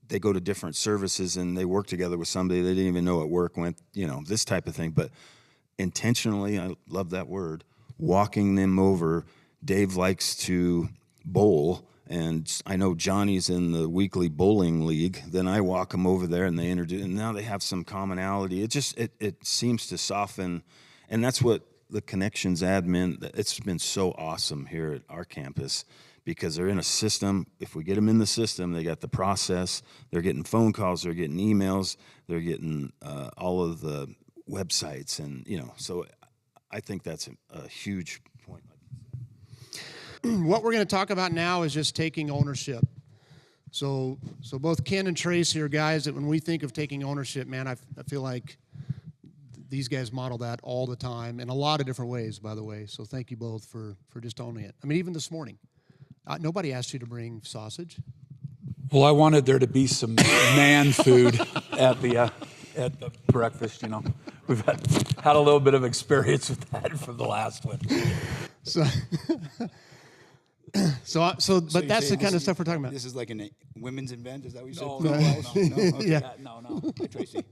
they go to different services and they work together with somebody they didn't even know at work went, this type of thing. But intentionally, I love that word, walking them over. Dave likes to bowl, and I know Johnny's in the weekly bowling league. Then I walk them over there and they introduce, and now they have some commonality. It seems to soften, and that's what the Connections admin, it's been so awesome here at our campus, because they're in a system. If we get them in the system, they got the process. They're getting phone calls. They're getting emails. They're getting all of the websites. And, so I think that's a huge point. What we're going to talk about now is just taking ownership. So both Ken and Tracy are guys that when we think of taking ownership, man, I feel like these guys model that all the time in a lot of different ways, by the way. So thank you both for just owning it. I mean, even this morning. Nobody asked you to bring sausage. Well, I wanted there to be some man food at the breakfast. We've had a little bit of experience with that from the last one. But that's the kind of stuff we're talking about. This is like a women's event. Is that what you said? No. Yeah. No. Hey, Tracy.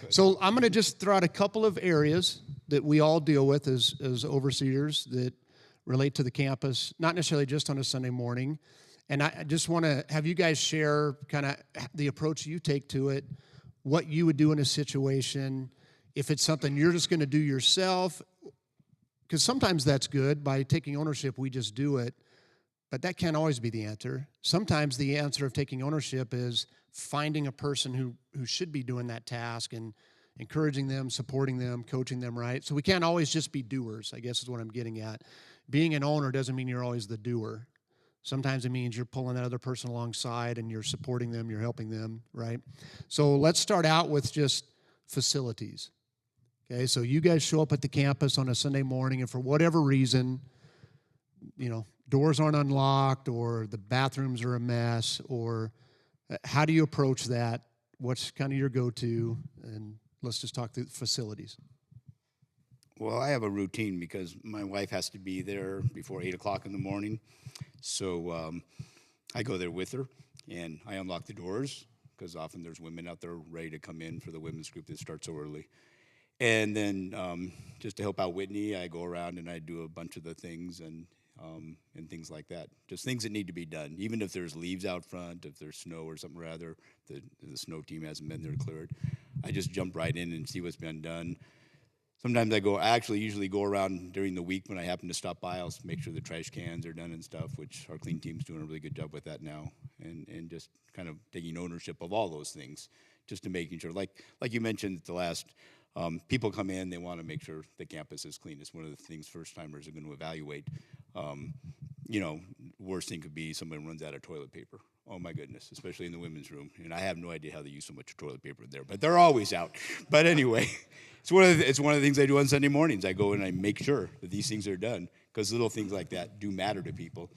So I'm going to just throw out a couple of areas that we all deal with as overseers that relate to the campus, not necessarily just on a Sunday morning. And I just want to have you guys share kind of the approach you take to it, what you would do in a situation, if it's something you're just going to do yourself, because sometimes that's good. By taking ownership, we just do it, but that can't always be the answer. Sometimes the answer of taking ownership is finding a person who should be doing that task and encouraging them, supporting them, coaching them, right? So we can't always just be doers, I guess is what I'm getting at. Being an owner doesn't mean you're always the doer. Sometimes it means you're pulling that other person alongside and you're supporting them, you're helping them, right? So let's start out with just facilities. Okay, so you guys show up at the campus on a Sunday morning, and for whatever reason, doors aren't unlocked, or the bathrooms are a mess, or how do you approach that? What's kind of your go-to? And let's just talk through facilities. Well, I have a routine because my wife has to be there before 8 o'clock in the morning. So I go there with her, and I unlock the doors because often there's women out there ready to come in for the women's group that starts so early. And then just to help out Whitney, I go around and I do a bunch of the things and things like that. Just things that need to be done. Even if there's leaves out front, if there's snow or something rather, the snow team hasn't been there to clear it. I just jump right in and see what's been done. Sometimes I usually go around during the week when I happen to stop by. I'll make sure the trash cans are done and stuff, which our clean team's doing a really good job with that now. And just kind of taking ownership of all those things, just to making sure, like you mentioned at the last, people come in, they want to make sure the campus is clean. It's one of the things first-timers are going to evaluate. Worst thing could be somebody runs out of toilet paper. Oh my goodness, especially in the women's room. And I have no idea how they use so much toilet paper there, but they're always out. But anyway, it's one of the things I do on Sunday mornings. I go and I make sure that these things are done, because little things like that do matter to people.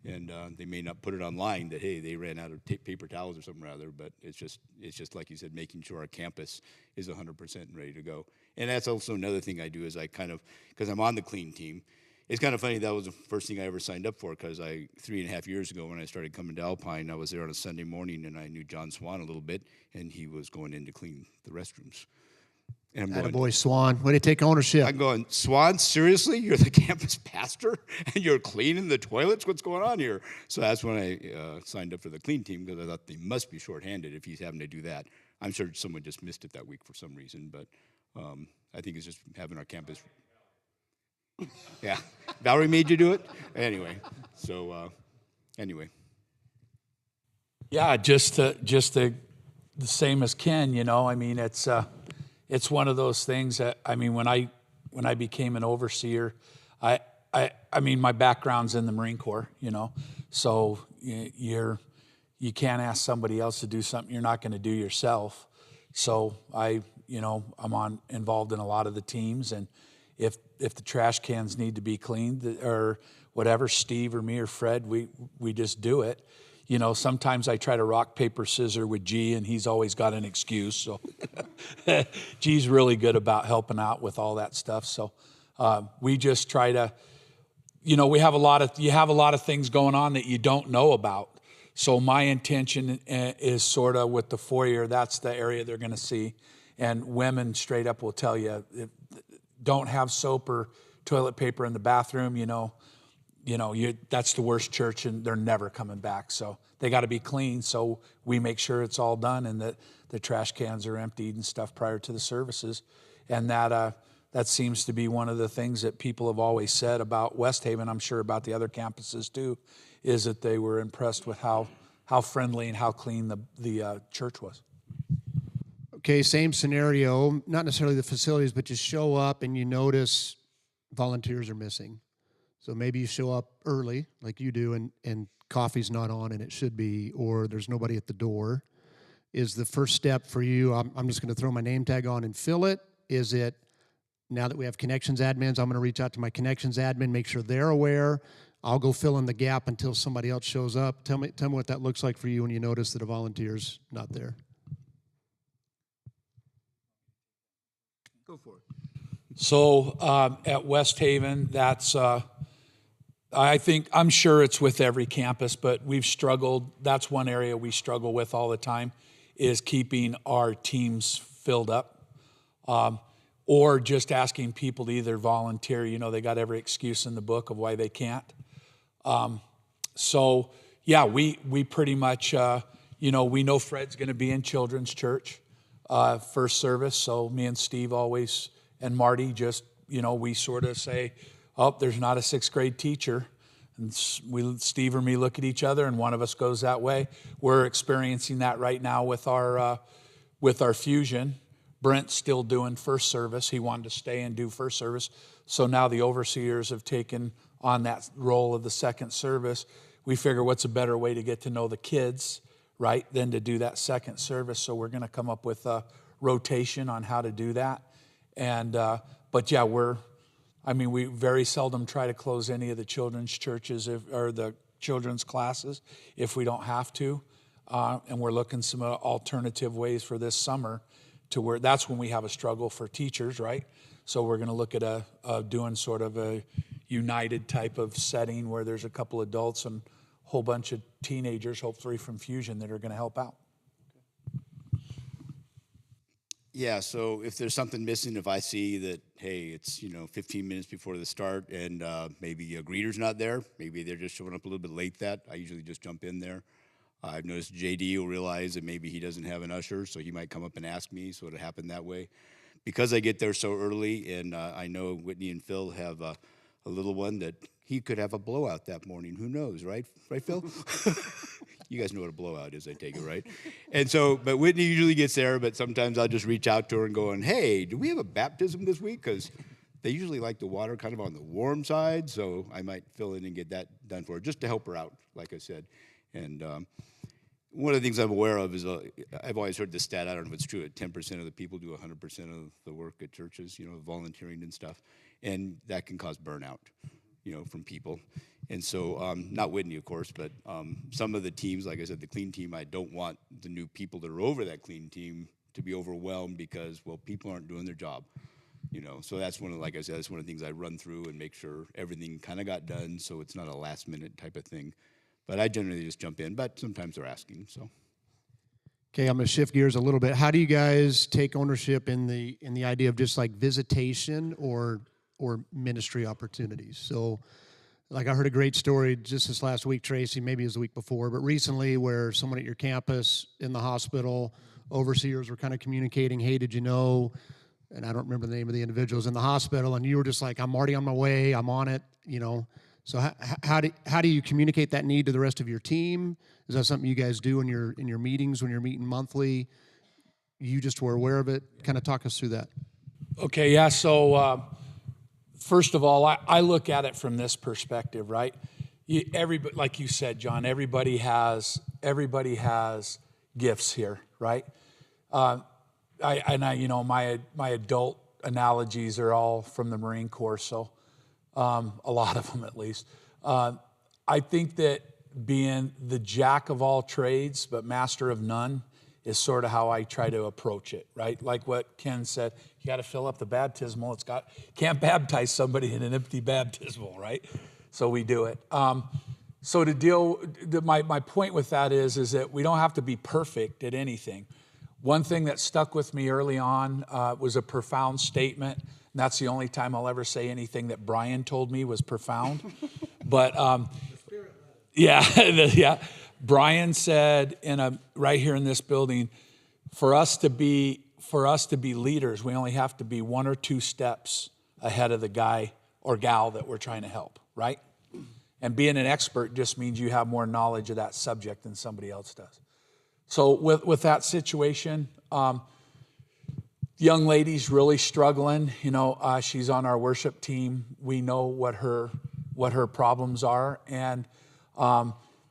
And they may not put it online that, hey, they ran out of paper towels or something rather, but it's just like you said, making sure our campus is 100% ready to go. And that's also another thing I do is I kind of, because I'm on the clean team, it's kind of funny, that was the first thing I ever signed up for, because 3.5 years ago when I started coming to Alpine, I was there on a Sunday morning and I knew John Swan a little bit, and he was going in to clean the restrooms. And I'm going, Attaboy, Swan. Way to take ownership. I'm going, Swan, seriously? You're the campus pastor and you're cleaning the toilets? What's going on here? So that's when I signed up for the clean team because I thought they must be shorthanded if he's having to do that. I'm sure someone just missed it that week for some reason, but I think it's just having our campus. Yeah. Valerie made you do it? Anyway. So, anyway. Yeah, just the same as Ken, you know. I mean, it's one of those things that, I mean, when I became an overseer, I mean, my background's in the Marine Corps, you know, so you can't ask somebody else to do something you're not going to do yourself. So I'm involved in a lot of the teams, and if the trash cans need to be cleaned or whatever, Steve or me or Fred, we just do it. You know, sometimes I try to rock, paper, scissors with G, and he's always got an excuse. So G's really good about helping out with all that stuff. So we just try to, you know, you have a lot of things going on that you don't know about. So my intention is sort of with the foyer, that's the area they're going to see. And women straight up will tell you, don't have soap or toilet paper in the bathroom, that's the worst church, and they're never coming back. So they got to be clean. So we make sure it's all done and that the trash cans are emptied and stuff prior to the services. And that seems to be one of the things that people have always said about West Haven. I'm sure about the other campuses too, is that they were impressed with how friendly and how clean the church was. Okay, same scenario, not necessarily the facilities, but you show up and you notice volunteers are missing. So maybe you show up early, like you do, and coffee's not on and it should be, or there's nobody at the door. Is the first step for you, I'm just going to throw my name tag on and fill it? Is it, now that we have connections admins, I'm going to reach out to my connections admin, make sure they're aware. I'll go fill in the gap until somebody else shows up. Tell me what that looks like for you when you notice that a volunteer's not there. Go for it. So at West Haven, that's, I'm sure it's with every campus, but we've struggled. That's one area we struggle with all the time, is keeping our teams filled up, or just asking people to either volunteer. You know, they got every excuse in the book of why they can't. So yeah, we pretty much, we know Fred's going to be in children's church first service. So me and Steve always, and Marty, just, we sort of say, oh, there's not a sixth grade teacher. And Steve or me look at each other, and one of us goes that way. We're experiencing that right now with our fusion. Brent's still doing first service. He wanted to stay and do first service. So now the overseers have taken on that role of the second service. We figure what's a better way to get to know the kids, right, than to do that second service. So we're going to come up with a rotation on how to do that. And but yeah, we very seldom try to close any of the children's churches or the children's classes if we don't have to. And we're looking some alternative ways for this summer to where that's when we have a struggle for teachers, right? So we're going to look at doing sort of a united type of setting where there's a couple adults and a whole bunch of teenagers, hopefully from Fusion, that are going to help out. Yeah, so if there's something missing, if I see that, hey, it's 15 minutes before the start and maybe a greeter's not there, maybe they're just showing up a little bit late, I usually just jump in there. I've noticed JD will realize that maybe he doesn't have an usher, so he might come up and ask me, so it'll happen that way. Because I get there so early, and I know Whitney and Phil have a little one that he could have a blowout that morning. Who knows, right? Right, Phil? You guys know what a blowout is, I take it, right? And so, but Whitney usually gets there, but sometimes I'll just reach out to her and going, hey, do we have a baptism this week? Because they usually like the water kind of on the warm side, so I might fill in and get that done for her, just to help her out, like I said. And one of the things I'm aware of is I've always heard this stat, I don't know if it's true, 10% of the people do 100% of the work at churches, volunteering and stuff. And that can cause burnout, from people. And so, not Whitney, of course, but some of the teams, like I said, the clean team, I don't want the new people that are over that clean team to be overwhelmed because, well, people aren't doing their job. So that's like I said, that's one of the things I run through and make sure everything kind of got done so it's not a last minute type of thing. But I generally just jump in, but sometimes they're asking, so. Okay, I'm going to shift gears a little bit. How do you guys take ownership in the idea of just like visitation or ministry opportunities? So, like I heard a great story just this last week, Tracy, maybe it was the week before, but recently where someone at your campus in the hospital, overseers were kind of communicating, hey, did you know, and I don't remember the name of the individuals in the hospital, and you were just like, I'm already on my way, I'm on it, you know. So how do you communicate that need to the rest of your team? Is that something you guys do in your meetings when you're meeting monthly? You just were aware of it? Kind of talk us through that. Okay, yeah. So first of all, I look at it from this perspective, right? Everybody, like you said, John, everybody has gifts here, right? You know, my adult analogies are all from the Marine Corps, so a lot of them at least. I think that being the jack of all trades but master of none is sort of how I try to approach it, right? Like what Ken said, you got to fill up the baptismal. Can't baptize somebody in an empty baptismal, right? So we do it. So my point with that is that we don't have to be perfect at anything. One thing that stuck with me early on was a profound statement. And that's the only time I'll ever say anything that Brian told me was profound. But yeah. Brian said right here in this building, for us to be leaders, we only have to be 1 or 2 steps ahead of the guy or gal that we're trying to help, right? And being an expert just means you have more knowledge of that subject than somebody else does. So with that situation, young lady's really struggling. You know, she's on our worship team. We know what her problems are, and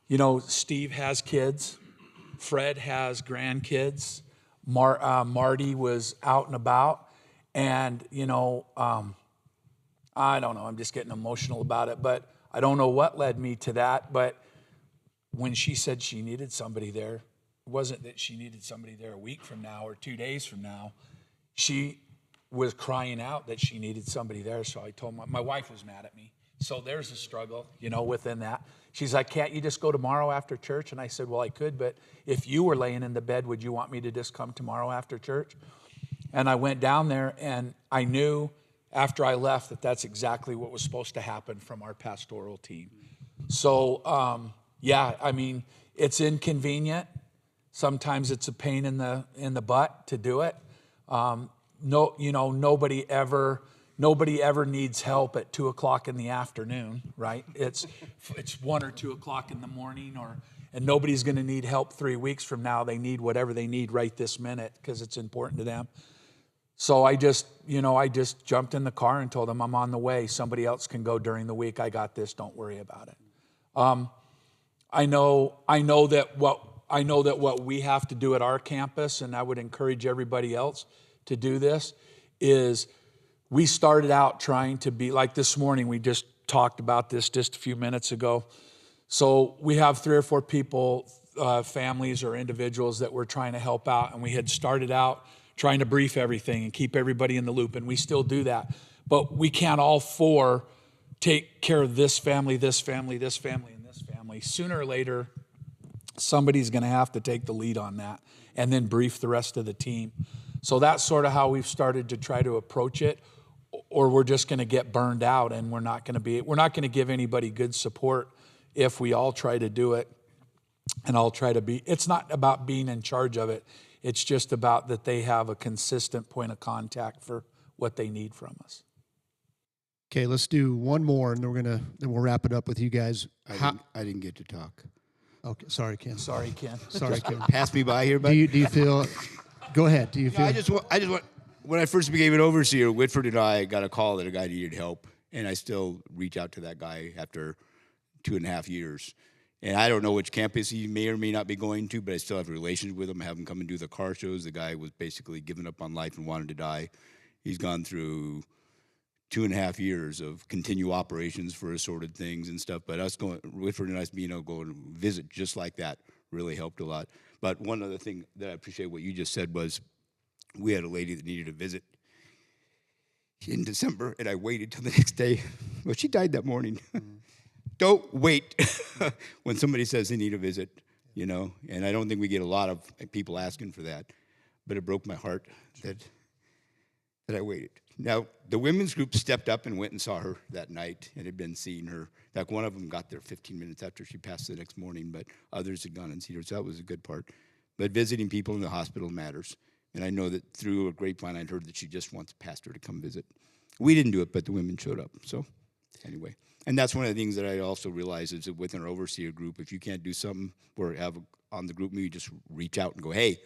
you know, Steve has kids. Fred has grandkids. Marty was out and about, and you know, I don't know. I'm just getting emotional about it, but I don't know what led me to that. But when she said she needed somebody there, it wasn't that she needed somebody there a week from now or 2 days from now. She was crying out that she needed somebody there. So I told my wife was mad at me. So there's a struggle, you know, within that. She's like, can't you just go tomorrow after church? And I said, well, I could, but if you were laying in the bed, would you want me to just come tomorrow after church? And I went down there, and I knew after I left that that's exactly what was supposed to happen from our pastoral team. So, yeah, I mean, it's inconvenient. Sometimes it's a pain in the butt to do it. No, you know, nobody ever needs help at 2:00 in the afternoon, right? It's 1 or 2 o'clock in the morning, and nobody's going to need help 3 weeks from now. They need whatever they need right this minute because it's important to them. So I just jumped in the car and told them I'm on the way. Somebody else can go during the week. I got this. Don't worry about it. I know that what we have to do at our campus, and I would encourage everybody else to do this, is we started out trying to be, like this morning, we just talked about this just a few minutes ago. So we have 3 or 4 people, families or individuals that we're trying to help out, and we had started out trying to brief everything and keep everybody in the loop, and we still do that. But we can't all 4 take care of this family, this family, this family, and this family. Sooner or later, somebody's going to have to take the lead on that and then brief the rest of the team. So that's sort of how we've started to try to approach it, or we're just going to get burned out, and we're not going to give anybody good support if we all try to do it and all try to be. It's not about being in charge of it. It's just about that they have a consistent point of contact for what they need from us. Okay, let's do one more, and then we'll wrap it up with you guys. I didn't get to talk. Okay, sorry, Ken. Sorry, Ken. Sorry, Ken. Pass me by here, bud. Do you feel? Go ahead. Do you feel? I just want. When I first became an overseer, Whitford and I got a call that a guy needed help, and I still reach out to that guy after 2.5 years. And I don't know which campus he may or may not be going to, but I still have relations with him. I have him come and do the car shows. The guy was basically giving up on life and wanted to die. He's gone through 2.5 years of continual operations for assorted things and stuff. But us going, Whitford and us being able to go and visit just like that really helped a lot. But one other thing that I appreciate what you just said was we had a lady that needed a visit in December, and I waited till the next day. Well, she died that morning. Don't wait when somebody says they need a visit. you know, and I don't think we get a lot of people asking for that, but it broke my heart that I waited. Now, the women's group stepped up and went and saw her that night and had been seeing her. In fact, one of them got there 15 minutes after she passed the next morning, but others had gone and seen her, so that was a good part. But visiting people in the hospital matters. And I know that through a grapevine, I'd heard that she just wants a pastor to come visit. We didn't do it, but the women showed up. So anyway, and that's one of the things that I also realize is that within our overseer group, if you can't do something or have on the group meeting, just reach out and go, hey,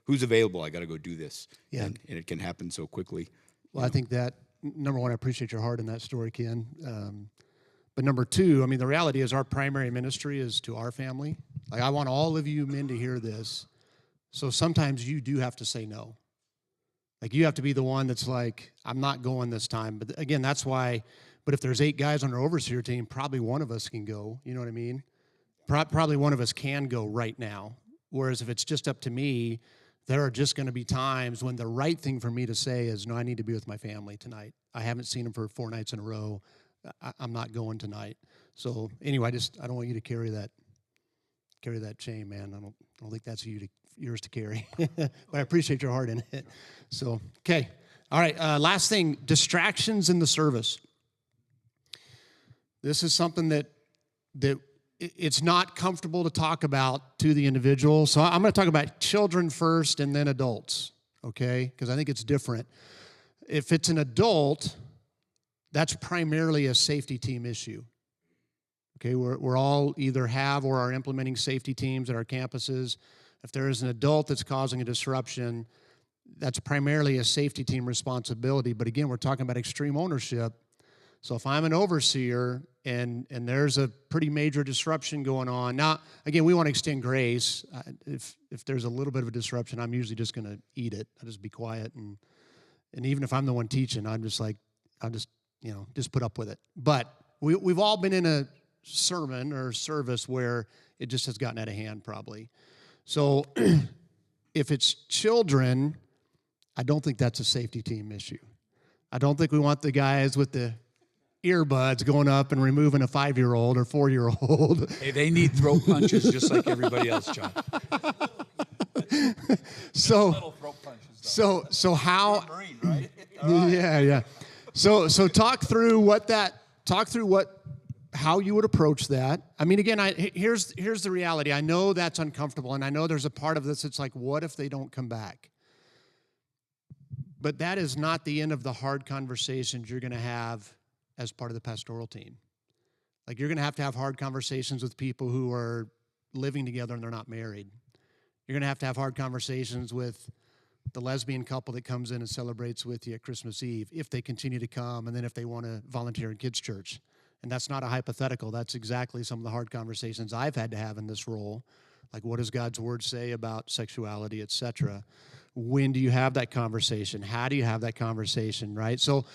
who's available? I got to go do this. Yeah. And it can happen so quickly. Well, I think that, number one, I appreciate your heart in that story, Ken. But number two, I mean, the reality is our primary ministry is to our family. Like, I want all of you men to hear this. So sometimes you do have to say no. Like, you have to be the one that's like, I'm not going this time. But again, that's why, but if there's 8 guys on our overseer team, probably one of us can go. You know what I mean? Probably one of us can go right now. Whereas if it's just up to me, there are just going to be times when the right thing for me to say is, no, I need to be with my family tonight. I haven't seen them for 4 nights in a row. I'm not going tonight. So anyway, I don't want you to carry that shame, man. I don't think that's yours to carry. But I appreciate your heart in it. So, okay. All right. Last thing, distractions in the service. This is something that it's not comfortable to talk about to the individual. So I'm going to talk about children first and then adults, okay? Because I think it's different. If it's an adult, that's primarily a safety team issue. Okay, we're all either have or are implementing safety teams at our campuses. If there is an adult that's causing a disruption, that's primarily a safety team responsibility. But again, we're talking about extreme ownership. So if I'm an overseer and there's a pretty major disruption going on, now, again, we want to extend grace. If there's a little bit of a disruption, I'm usually just going to eat it. I'll just be quiet. And even if I'm the one teaching, I'm just like, I'll just put up with it. But we've all been in a sermon or service where it just has gotten out of hand probably. So if it's children, I don't think that's a safety team issue. I don't think we want the guys with the earbuds going up and removing a 5-year-old or 4-year-old. Hey, they need throat punches just like everybody else, John. So how? Marine, right? Yeah. So talk through how you would approach that. I mean, again, here's the reality. I know that's uncomfortable, and I know there's a part of this. It's like, what if they don't come back? But that is not the end of the hard conversations you're going to have as part of the pastoral team. Like, you're going to have hard conversations with people who are living together and they're not married. You're going to have hard conversations with the lesbian couple that comes in and celebrates with you at Christmas Eve, if they continue to come, and then if they want to volunteer in kids' church. And that's not a hypothetical. That's exactly some of the hard conversations I've had to have in this role. Like, what does God's word say about sexuality, et cetera? When do you have that conversation? How do you have that conversation, right? So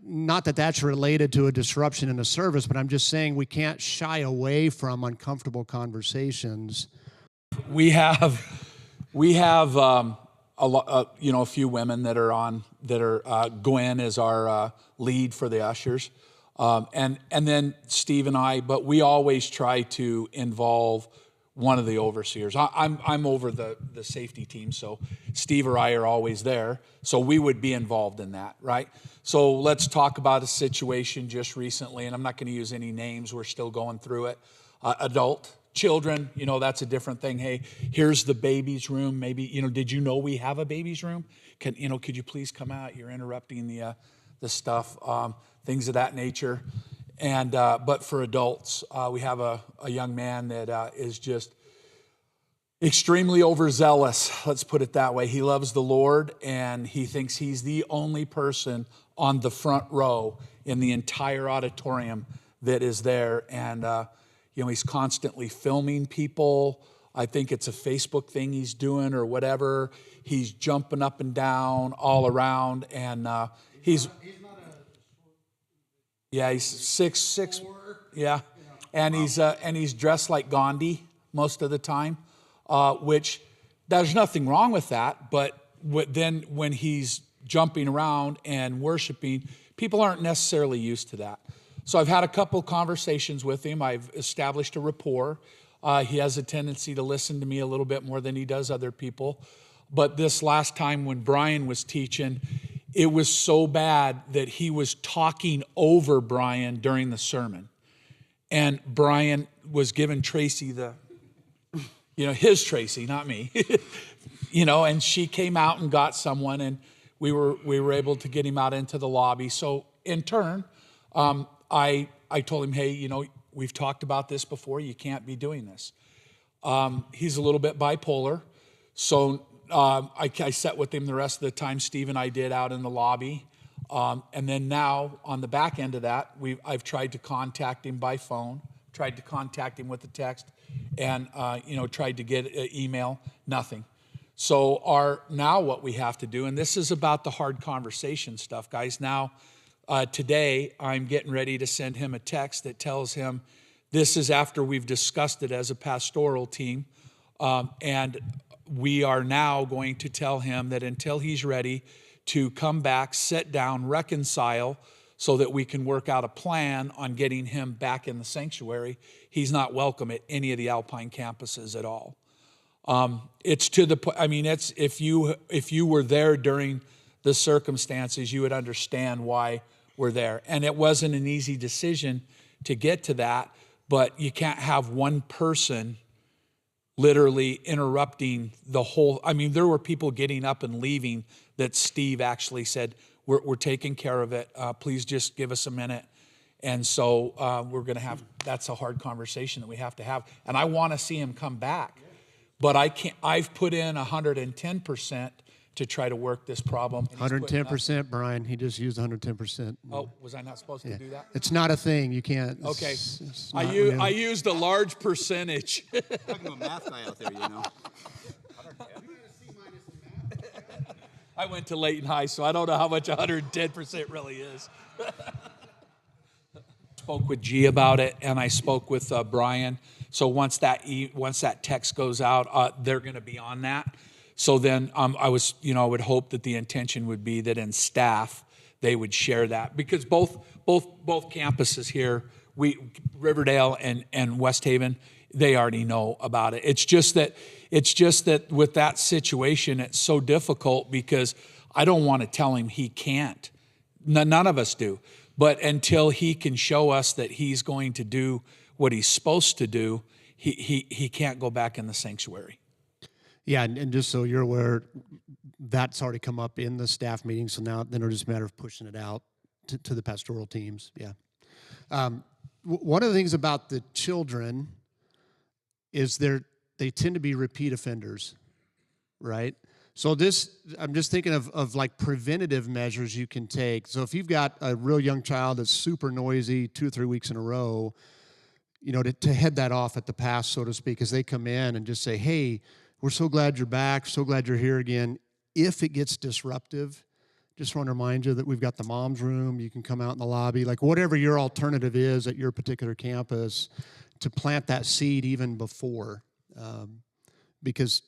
not that that's related to a disruption in a service, but I'm just saying we can't shy away from uncomfortable conversations. We have a few women that are Gwen is our lead for the ushers, and then Steve and I. But we always try to involve one of the overseers. I'm over the safety team, so Steve or I are always there. So we would be involved in that, right? So let's talk about a situation just recently, and I'm not going to use any names. We're still going through it. Adult. Children, that's a different thing. Hey, here's the baby's room. Maybe, did you know we have a baby's room? Could you please come out? You're interrupting the stuff, things of that nature. And but for adults, we have a young man that is just extremely overzealous. Let's put it that way. He loves the Lord, and he thinks he's the only person on the front row in the entire auditorium that is there. And he's constantly filming people. I think it's a Facebook thing he's doing or whatever. He's jumping up and down all around, and he's 6'6". Yeah, and he's dressed like Gandhi most of the time, which there's nothing wrong with that. But then when he's jumping around and worshiping, people aren't necessarily used to that. So I've had a couple conversations with him. I've established a rapport. He has a tendency to listen to me a little bit more than he does other people. But this last time when Brian was teaching, it was so bad that he was talking over Brian during the sermon. And Brian was giving Tracy his Tracy, not me, and she came out and got someone, and we were able to get him out into the lobby. So in turn, I told him, hey, we've talked about this before. You can't be doing this. He's a little bit bipolar. So I sat with him the rest of the time Steve and I did out in the lobby. And then now on the back end of that, I've tried to contact him by phone, tried to contact him with a text, and tried to get an email, nothing. So now what we have to do, and this is about the hard conversation stuff, guys. Now, today I'm getting ready to send him a text that tells him this is after we've discussed it as a pastoral team, and we are now going to tell him that until he's ready to come back, sit down, reconcile, so that we can work out a plan on getting him back in the sanctuary, he's not welcome at any of the Alpine campuses at all. It's to the point, it's if you were there during the circumstances, you would understand why we're there. And it wasn't an easy decision to get to that, but you can't have one person literally interrupting the whole. There were people getting up and leaving that Steve actually said, we're taking care of it. Please just give us a minute. And so we're going to have, that's a hard conversation that we have to have. And I want to see him come back. But I've put in 110% to try to work this problem. 110%, Brian. He just used 110%. Oh, was I not supposed to do that? It's not a thing. You can't. Okay. It's I used a large percentage. Talking to a math guy out there, I went to Layton High, so I don't know how much 110% really is. Spoke with G about it, and I spoke with Brian. So once that text goes out, they're going to be on that. So then I would hope that the intention would be that in staff they would share that, because both campuses here, Riverdale and West Haven, they already know about it. It's just that with that situation, it's so difficult because I don't want to tell him he can't. None of us do. But until he can show us that he's going to do what he's supposed to do, he can't go back in the sanctuary. Yeah, and just so you're aware, that's already come up in the staff meeting. So now then it's just a matter of pushing it out to the pastoral teams. Yeah. One of the things about the children is they tend to be repeat offenders, right? So I'm just thinking of like preventative measures you can take. So if you've got a real young child that's super noisy 2 or 3 weeks in a row, to head that off at the pass, so to speak, as they come in and just say, hey, we're so glad you're back, so glad you're here again. If it gets disruptive, just want to remind you that we've got the mom's room. You can come out in the lobby, like whatever your alternative is at your particular campus, to plant that seed even before, because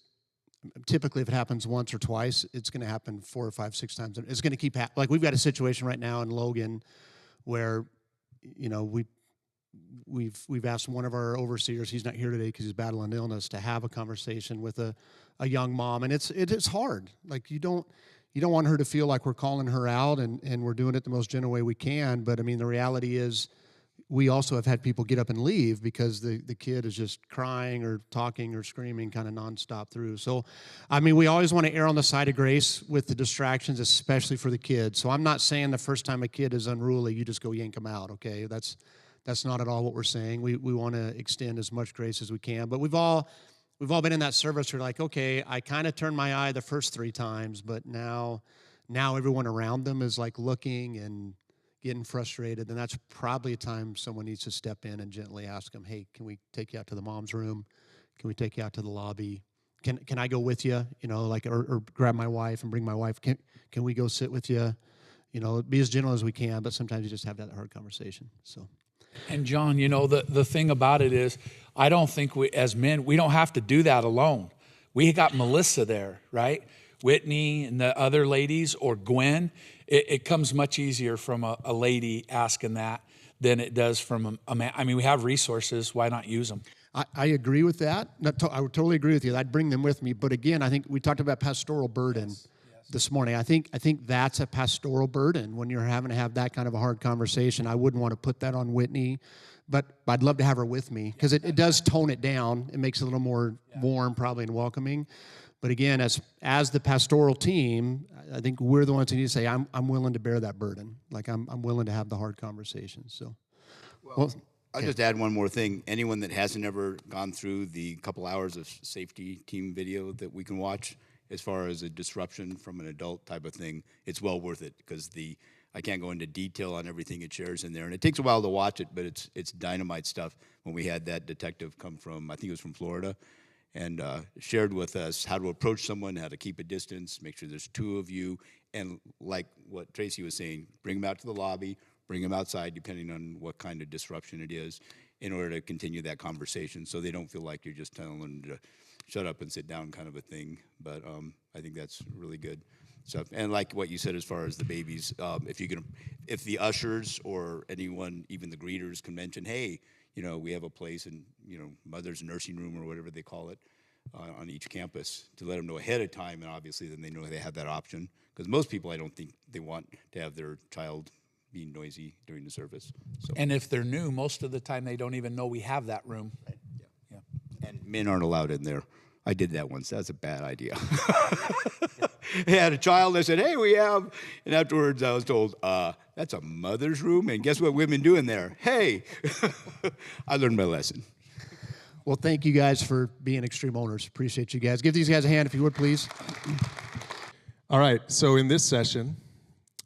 typically if it happens once or twice, it's going to happen 4 or 5, 6 times. It's going to keep happening. Like we've got a situation right now in Logan where, we've asked one of our overseers, he's not here today because he's battling illness, to have a conversation with a young mom, and it's hard. Like you don't want her to feel like we're calling her out and we're doing it the most gentle way we can. But the reality is, we also have had people get up and leave because the kid is just crying or talking or screaming kind of nonstop through. So, we always want to err on the side of grace with the distractions, especially for the kids. So I'm not saying the first time a kid is unruly, you just go yank them out, okay? That's not at all what we're saying. We want to extend as much grace as we can. But we've all been in that service where like, okay, I kind of turned my eye the first 3 times, but now everyone around them is like looking and getting frustrated, then that's probably a time someone needs to step in and gently ask them, hey, can we take you out to the mom's room? Can we take you out to the lobby? Can I go with you? Or grab my wife and bring my wife. Can we go sit with you? Be as gentle as we can, but sometimes you just have that hard conversation. So. And John, the thing about it is, I don't think we, as men, we don't have to do that alone. We got Melissa there, right? Whitney and the other ladies, or Gwen. It comes much easier from a lady asking that than it does from a man. We have resources. Why not use them? I agree with that. I would totally agree with you. I'd bring them with me. But again, I think we talked about pastoral burden this morning. I think that's a pastoral burden when you're having to have that kind of a hard conversation. I wouldn't want to put that on Whitney, but I'd love to have her with me because it does tone it down. It makes it a little more warm probably and welcoming. But again, as the pastoral team, I think we're the ones who need to say, I'm willing to bear that burden. Like I'm willing to have the hard conversations. So, well I'll just add one more thing. Anyone that hasn't ever gone through the couple hours of safety team video that we can watch, as far as a disruption from an adult type of thing, it's well worth it because I can't go into detail on everything it shares in there, and it takes a while to watch it, but it's dynamite stuff. When we had that detective come from, I think it was from Florida, and shared with us how to approach someone, how to keep a distance, make sure there's two of you, and like what Tracy was saying, bring them out to the lobby, bring them outside, depending on what kind of disruption it is, in order to continue that conversation so they don't feel like you're just telling them to shut up and sit down kind of a thing. But I think that's really good stuff. And like what you said as far as the babies, if the ushers or anyone, even the greeters, can mention, hey, we have a place in, mother's nursing room or whatever they call it on each campus, to let them know ahead of time, and obviously then they know they have that option. Because most people, I don't think they want to have their child being noisy during the service. So. And if they're new, most of the time they don't even know we have that room. Right. Yeah. And men aren't allowed in there. I did that once. That's a bad idea. I had a child. I said, hey, we have. And afterwards I was told, that's a mother's room. And guess what women do in there? Hey, I learned my lesson. Well, thank you guys for being extreme owners. Appreciate you guys. Give these guys a hand if you would, please. All right, so in this session,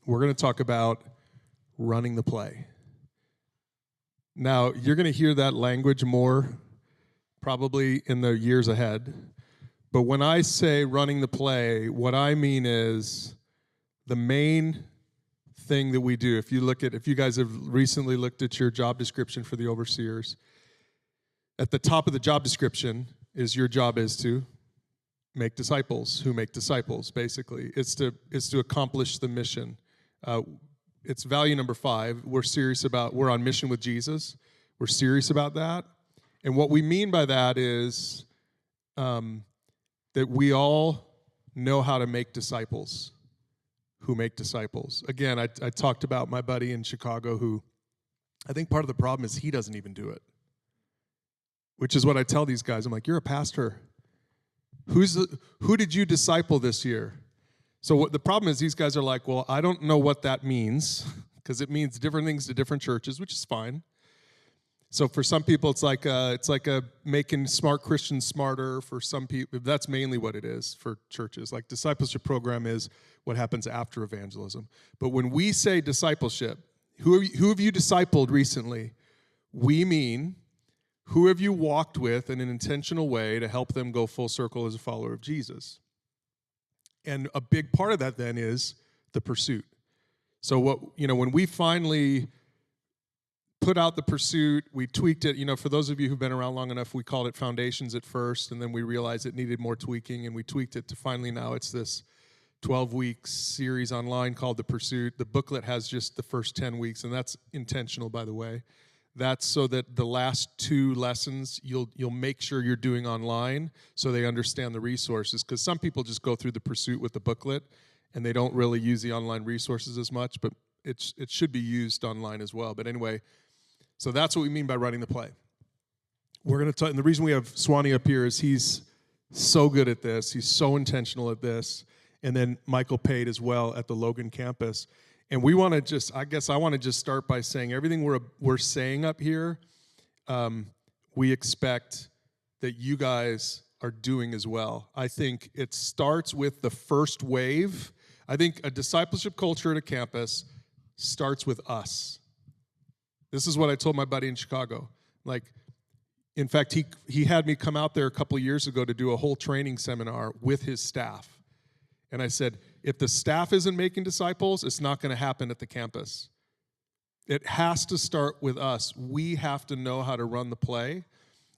we're going to talk about running the play. Now, you're going to hear that language more probably in the years ahead. But when I say running the play, what I mean is the main thing that we do. If you guys have recently looked at your job description for the overseers, at the top of the job description is your job is to make disciples who make disciples, basically. It's to accomplish the mission. It's value number 5. We're on mission with Jesus. We're serious about that. And what we mean by that is that we all know how to make disciples who make disciples. Again, I talked about my buddy in Chicago who, I think part of the problem is he doesn't even do it. Which is what I tell these guys. I'm like, you're a pastor. Who did you disciple this year? So the problem is these guys are like, well, I don't know what that means, because it means different things to different churches, which is fine. So for some people, it's like making smart Christians smarter. For some people, that's mainly what it is for churches. Like discipleship program is what happens after evangelism. But when we say discipleship, who have you discipled recently? We mean, who have you walked with in an intentional way to help them go full circle as a follower of Jesus? And a big part of that then is the pursuit. So when we finally put out the pursuit, we tweaked it. For those of you who've been around long enough, we called it Foundations at first, and then we realized it needed more tweaking, and we tweaked it to finally now it's this 12-week series online called The Pursuit. The booklet has just the first 10 weeks, and that's intentional, by the way. That's so that the last 2 lessons you'll make sure you're doing online so they understand the resources. Because some people just go through the pursuit with the booklet and they don't really use the online resources as much, but it should be used online as well. But anyway, so that's what we mean by running the play. We're going to talk, and the reason we have Swanee up here is he's so good at this. He's so intentional at this. And then Michael Pate as well at the Logan campus. And we want to I want to just start by saying everything we're saying up here, we expect that you guys are doing as well. I think it starts with the first wave. I think a discipleship culture at a campus starts with us. This is what I told my buddy in Chicago. Like, in fact, he had me come out there a couple of years ago to do a whole training seminar with his staff. And I said, if the staff isn't making disciples, it's not going to happen at the campus. It has to start with us. We have to know how to run the play.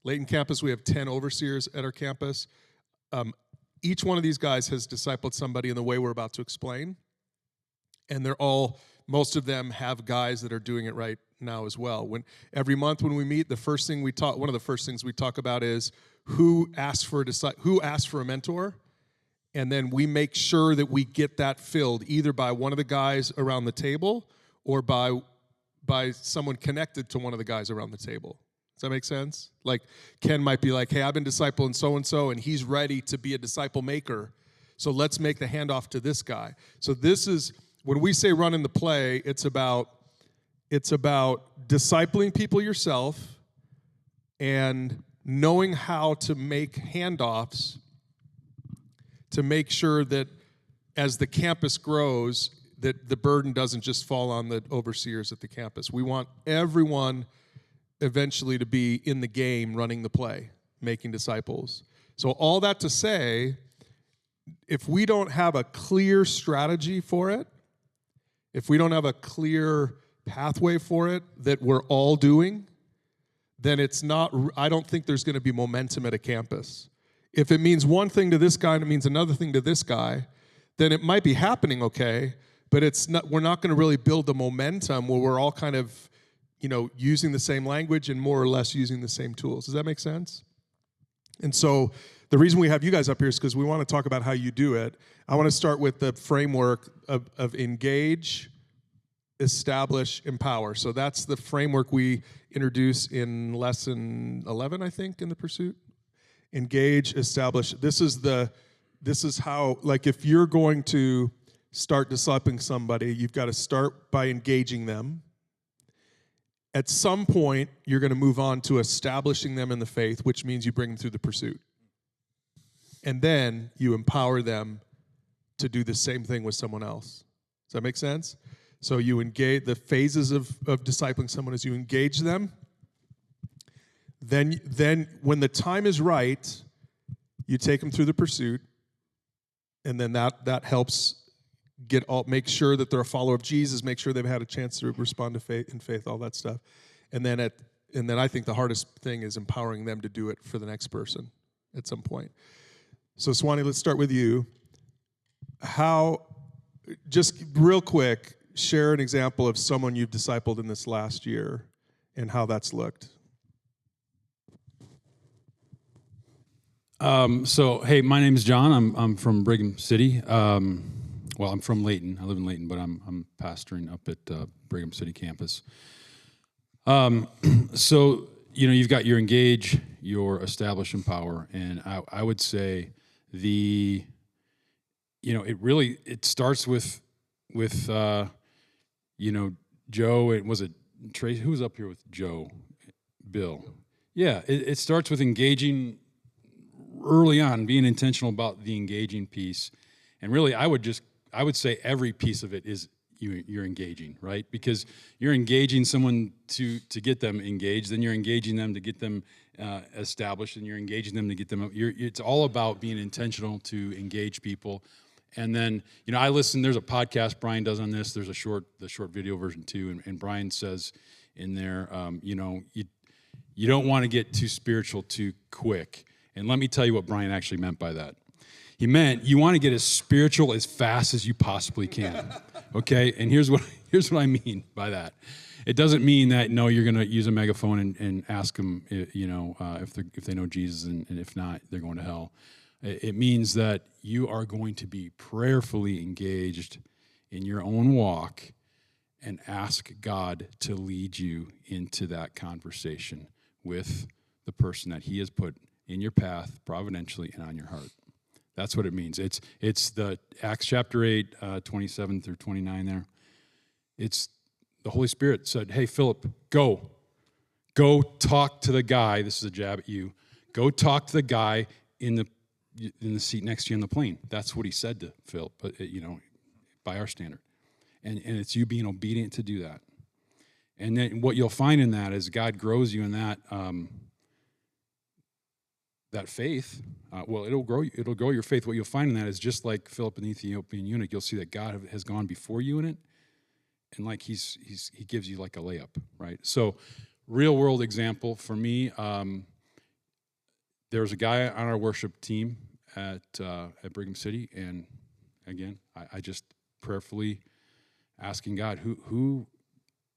Layton campus, we have 10 overseers at our campus. Each one of these guys has discipled somebody in the way we're about to explain. And they're all most of them have guys that are doing it right now as well. When every month when we meet, one of the first things we talk about is who asked for a mentor, and then we make sure that we get that filled either by one of the guys around the table or by someone connected to one of the guys around the table. Does that make sense? Like Ken might be like, hey, I've been discipling so-and-so, and he's ready to be a disciple maker. So let's make the handoff to this guy. So this is, when we say running the play, it's about discipling people yourself and knowing how to make handoffs to make sure that as the campus grows, that the burden doesn't just fall on the overseers at the campus. We want everyone eventually to be in the game running the play, making disciples. So all that to say, if we don't have a clear strategy for it, if we don't have a clear pathway for it that we're all doing, then I don't think there's going to be momentum at a campus. If it means one thing to this guy and it means another thing to this guy, then it might be happening okay, but we're not going to really build the momentum where we're all kind of, using the same language and more or less using the same tools. Does that make sense? And so the reason we have you guys up here is because we want to talk about how you do it. I want to start with the framework of engage, establish, empower. So that's the framework we introduce in lesson 11, I think, in the pursuit. Engage, establish. This is how, like, if you're going to start discipling somebody, you've got to start by engaging them. At some point, you're going to move on to establishing them in the faith, which means you bring them through the pursuit. And then you empower them to do the same thing with someone else. Does that make sense? So you engage, the phases of discipling someone is you engage them. Then when the time is right, you take them through the pursuit. And then that helps make sure that they're a follower of Jesus, make sure they've had a chance to respond to faith, all that stuff. And then I think the hardest thing is empowering them to do it for the next person at some point. So Swanee, let's start with you. Just real quick, share an example of someone you've discipled in this last year and how that's looked. Hey, my name is John. I'm from Brigham City. I'm from Layton. I live in Layton, but I'm pastoring up at Brigham City campus. You've got your engage, your establish, empower, and I would say it starts with Joe. Was it Tracy? Who was up here with Joe? Bill. Yeah, it starts with engaging early on, being intentional about the engaging piece, and really, I would say every piece of it is you're engaging, right? Because you're engaging someone to get them engaged, then you're engaging them to get them established, and you're engaging them to get them. It's all about being intentional to engage people. And then, I listen. There's a podcast Brian does on this. There's the short video version too, and Brian says in there, you don't want to get too spiritual too quick. And let me tell you what Brian actually meant by that. He meant you want to get as spiritual as fast as you possibly can, okay? And here's what I mean by that. It doesn't mean that you're going to use a megaphone and ask them, if they know Jesus, and if not, they're going to hell. It means that you are going to be prayerfully engaged in your own walk and ask God to lead you into that conversation with the person that He has put in your path providentially and on your heart. That's what it means. It's the Acts chapter 8, 27 through 29 there. It's the Holy Spirit said, hey, Philip, go talk to the guy. This is a jab at you. Go talk to the guy in the seat next to you on the plane. That's what he said to Philip, but by our standard. And it's you being obedient to do that. And then what you'll find in that is God grows you in that that faith. It'll grow your faith. What you'll find in that is just like Philip and the Ethiopian eunuch, you'll see that God has gone before you in it, and like he gives you like a layup, right? So, real world example for me, there was a guy on our worship team at Brigham City, and again, I just prayerfully asking God, who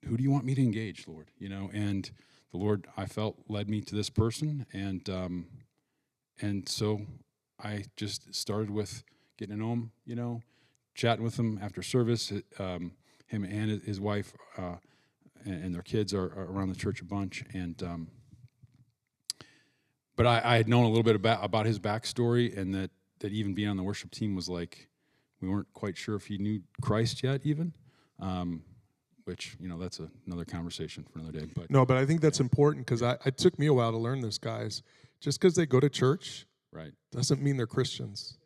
do you want me to engage, Lord? You know, and the Lord, I felt, led me to this person, and so I just started with getting to know him, you know, chatting with him after service. Him and his wife and their kids are around the church a bunch, and but I had known a little bit about his backstory, and that even being on the worship team was like, we weren't quite sure if he knew Christ yet, even. Which, you know, that's another conversation for another day. But No, but I think that's important because it took me a while to learn this, guys. Just because they go to church right, doesn't mean they're Christians.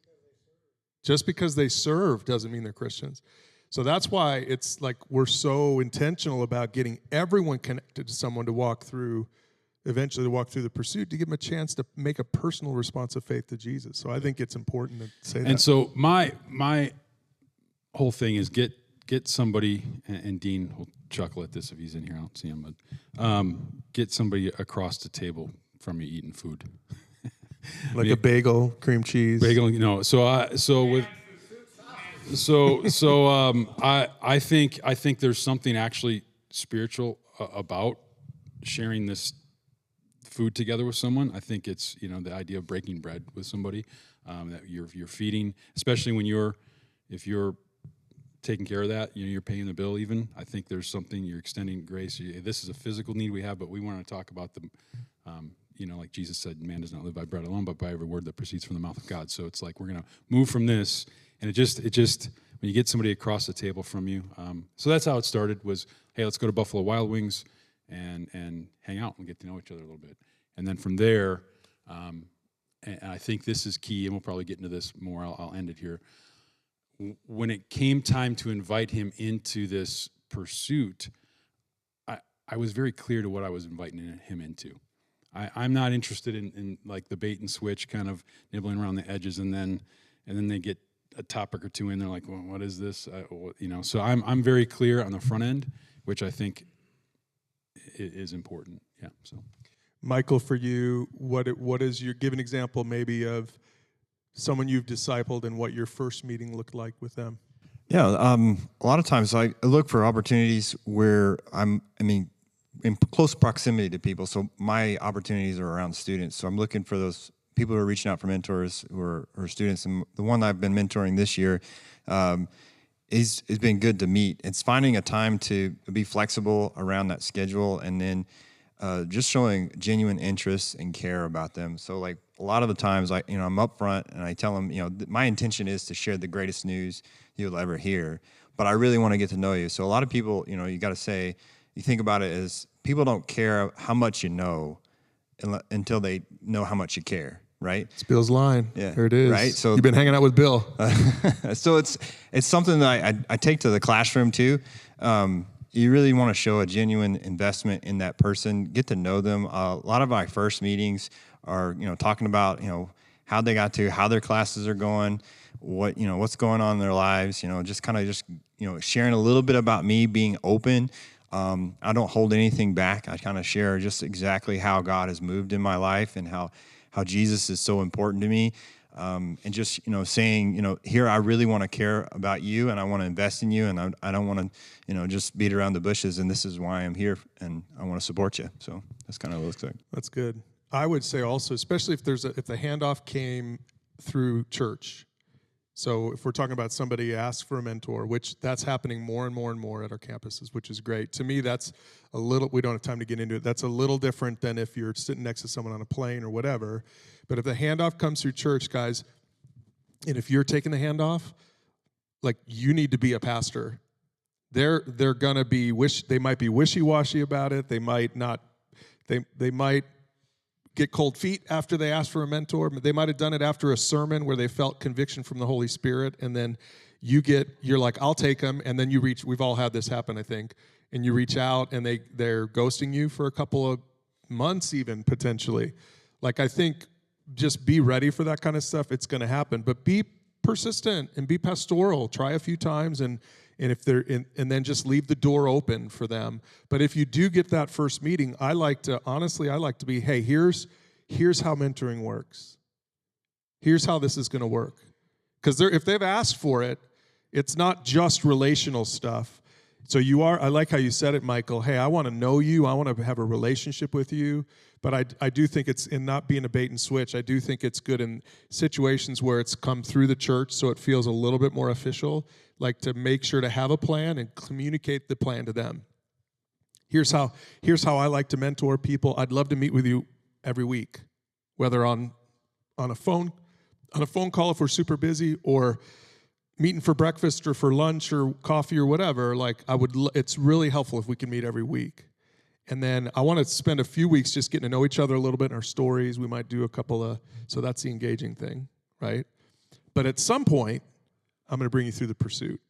Just because they serve doesn't mean they're Christians. So that's why it's like we're so intentional about getting everyone connected to someone to eventually walk through the pursuit, to give them a chance to make a personal response of faith to Jesus. So I think it's important to say that. And so my whole thing is get somebody, and Dean will chuckle at this if he's in here. I don't see him, but get somebody across the table from you eating food. Like a bagel, cream cheese. Bagel, you know. I think there's something actually spiritual about sharing this food together with someone. I think it's, you know, the idea of breaking bread with somebody that you're feeding, especially when if you're taking care of that, you know, you're paying the bill even. I think there's something, you're extending grace. This is a physical need we have, but we want to talk about the, you know, like Jesus said, man does not live by bread alone, but by every word that proceeds from the mouth of God. So it's like we're going to move from this, and it just when you get somebody across the table from you. So that's how it started, was, hey, let's go to Buffalo Wild Wings and hang out and get to know each other a little bit. And then from there, and I think this is key, and we'll probably get into this more. I'll end it here. When it came time to invite him into this pursuit, I was very clear to what I was inviting him into. I'm not interested in like the bait and switch, kind of nibbling around the edges, and then they get a topic or two in. They're like, well, what is this? You know, so I'm very clear on the front end, which I think is important. Yeah. So, Michael, for you, what is your, give an example maybe of someone you've discipled and what your first meeting looked like with them? Yeah, a lot of times I look for opportunities where I'm in close proximity to people. So my opportunities are around students. So I'm looking for those people who are reaching out for mentors who are students. And the one I've been mentoring this year is been good to meet. It's finding a time to be flexible around that schedule, and then just showing genuine interest and care about them. So like a lot of the times I'm upfront and I tell them, my intention is to share the greatest news you'll ever hear, but I really want to get to know you. So a lot of people, you got to say, you think about it as people don't care how much you know until they know how much you care, right? It's Bill's line. Yeah. Here it is. Right. So you've been hanging out with Bill. So it's something that I take to the classroom too. You really want to show a genuine investment in that person, get to know them. A lot of my first meetings are, talking about, how they got to, how their classes are going, what's going on in their lives, just sharing a little bit about me, being open. I don't hold anything back. I kind of share just exactly how God has moved in my life and how Jesus is so important to me. And just, saying, here, I really want to care about you and I want to invest in you, and I don't want to, just beat around the bushes, and this is why I'm here and I want to support you. So that's kind of what it looks like. That's good. I would say also, especially if if the handoff came through church. So if we're talking about somebody asks for a mentor, which that's happening more and more and more at our campuses, which is great. To me, that's a little, we don't have time to get into it. That's a little different than if you're sitting next to someone on a plane or whatever. But if the handoff comes through church, guys, and if you're taking the handoff, like, you need to be a pastor. They're gonna be they might be wishy-washy about it. They might not. They might get cold feet after they ask for a mentor. They might have done it after a sermon where they felt conviction from the Holy Spirit, and then you're like, I'll take them, and then you reach. We've all had this happen, I think, and you reach out, and they're ghosting you for a couple of months, even potentially. Like, I think, just be ready for that kind of stuff. It's going to happen, but be persistent and be pastoral. Try a few times, and if they're in, and then just leave the door open for them. But if you do get that first meeting, I like to be, hey, here's how mentoring works. Here's how this is going to work. Because if they've asked for it, it's not just relational stuff. So you are, I like how you said it, Michael. Hey, I want to know you. I want to have a relationship with you. But I do think it's in not being a bait and switch. I do think it's good in situations where it's come through the church so it feels a little bit more official, like to make sure to have a plan and communicate the plan to them. Here's how I like to mentor people. I'd love to meet with you every week, whether on a phone call if we're super busy, or meeting for breakfast or for lunch or coffee or whatever. Like it's really helpful if we can meet every week. And then I want to spend a few weeks just getting to know each other a little bit in our stories. We might do a couple of, so that's the engaging thing, right? But at some point, I'm going to bring you through the pursuit.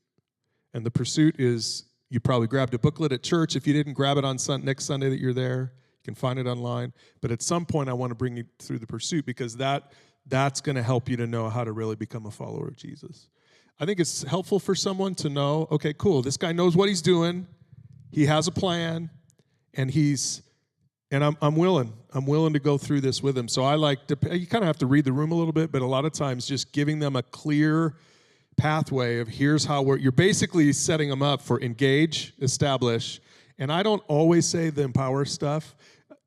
And the pursuit is, you probably grabbed a booklet at church. If you didn't grab it on next Sunday that you're there, you can find it online. But at some point, I want to bring you through the pursuit, because that's going to help you to know how to really become a follower of Jesus. I think it's helpful for someone to know, okay, cool, this guy knows what he's doing. He has a plan. And I'm willing to go through this with him. So I like to, you kind of have to read the room a little bit, but a lot of times just giving them a clear pathway of here's how you're basically setting them up for engage, establish. And I don't always say the empower stuff.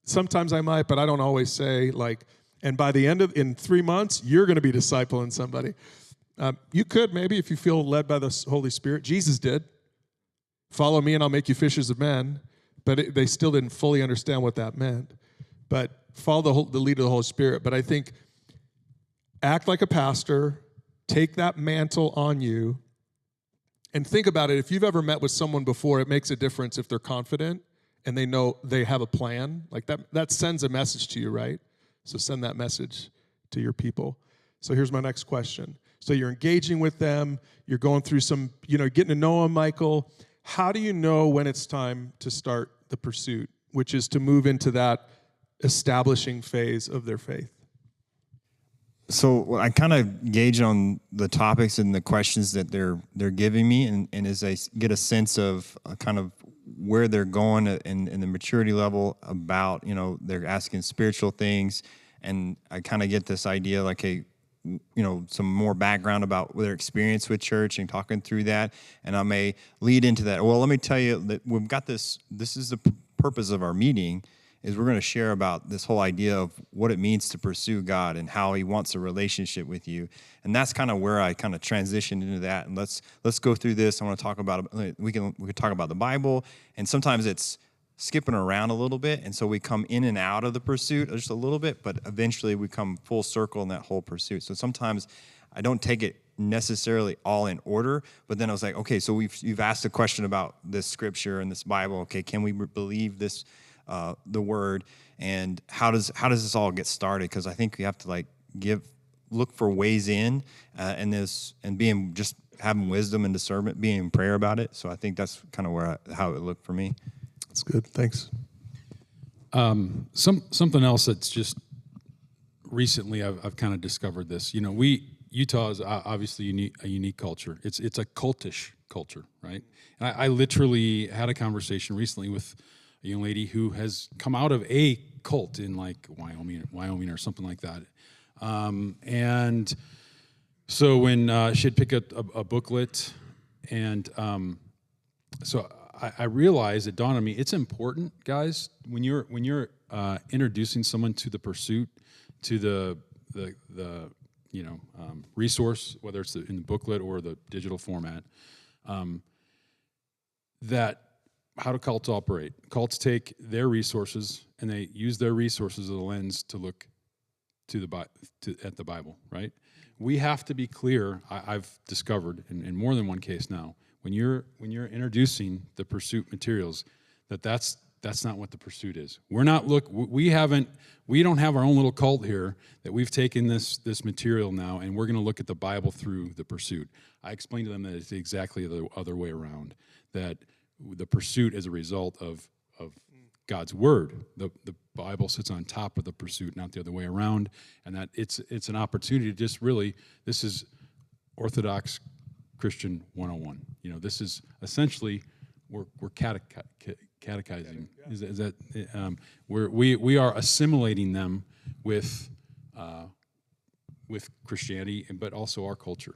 Sometimes I might, but I don't always say like, and by the end in 3 months, you're going to be discipling somebody. You could maybe, if you feel led by the Holy Spirit. Jesus did. Follow me and I'll make you fishers of men. But they still didn't fully understand what that meant. But follow the lead of the Holy Spirit. But I think act like a pastor, take that mantle on you, and think about it. If you've ever met with someone before, it makes a difference if they're confident and they know they have a plan. Like that sends a message to you, right? So send that message to your people. So here's my next question. So you're engaging with them. You're going through some, getting to know them, Michael. How do you know when it's time to start the pursuit, which is to move into that establishing phase of their faith? So I kind of gauge on the topics and the questions that they're giving me, and as I get a sense of kind of where they're going in the maturity level about, they're asking spiritual things, and I kind of get this idea like, hey, some more background about their experience with church and talking through that. And I may lead into that. Well, let me tell you that we've got this is the purpose of our meeting, is we're going to share about this whole idea of what it means to pursue God and how he wants a relationship with you. And that's kind of where I kind of transitioned into that. And let's go through this. I want to talk about, we can talk about the Bible, and sometimes it's skipping around a little bit, and so we come in and out of the pursuit just a little bit, but eventually we come full circle in that whole pursuit. So sometimes I don't take it necessarily all in order, but then I was like, okay, so you've asked a question about this scripture and this Bible. Okay, can we believe this, the word, and how does this all get started? Because I think you have to look for ways in this, and being just having wisdom and discernment, being in prayer about it. So I think that's kind of how it looked for me. That's good. Thanks. Something else that's just recently I've kind of discovered this. Utah is obviously a unique culture. It's a cultish culture, right? And I literally had a conversation recently with a young lady who has come out of a cult in like Wyoming or something like that. And so when she'd pick up a booklet, and so I realized, it dawned on me, it's important, guys, when you're introducing someone to the pursuit, to the resource, whether it's in the booklet or the digital format, that how do cults operate? Cults take their resources and they use their resources as a lens to look at the Bible, right? We have to be clear. I've discovered in more than one case now, when you're introducing the pursuit materials, that's not what the pursuit is. We don't have our own little cult here that we've taken this material now and we're going to look at the Bible through the pursuit. I explained to them that it's exactly the other way around, that the pursuit is a result of God's word. The Bible sits on top of the pursuit, not the other way around, and that it's an opportunity to just really, this is Orthodox Christian 101. This is essentially we're catechizing. Is that we are assimilating them with Christianity, but also our culture.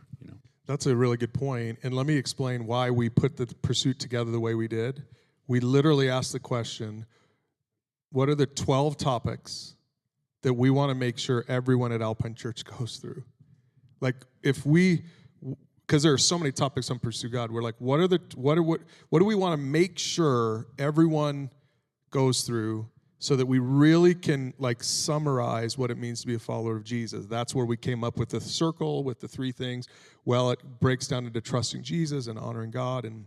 That's a really good point. And let me explain why we put the pursuit together the way we did. We literally asked the question, what are the 12 topics that we want to make sure everyone at Alpine Church goes through? Like because there are so many topics on Pursue God, we're like, what do we want to make sure everyone goes through so that we really can like summarize what it means to be a follower of Jesus? That's where we came up with the circle with the 3 things. Well, it breaks down into trusting Jesus and honoring God and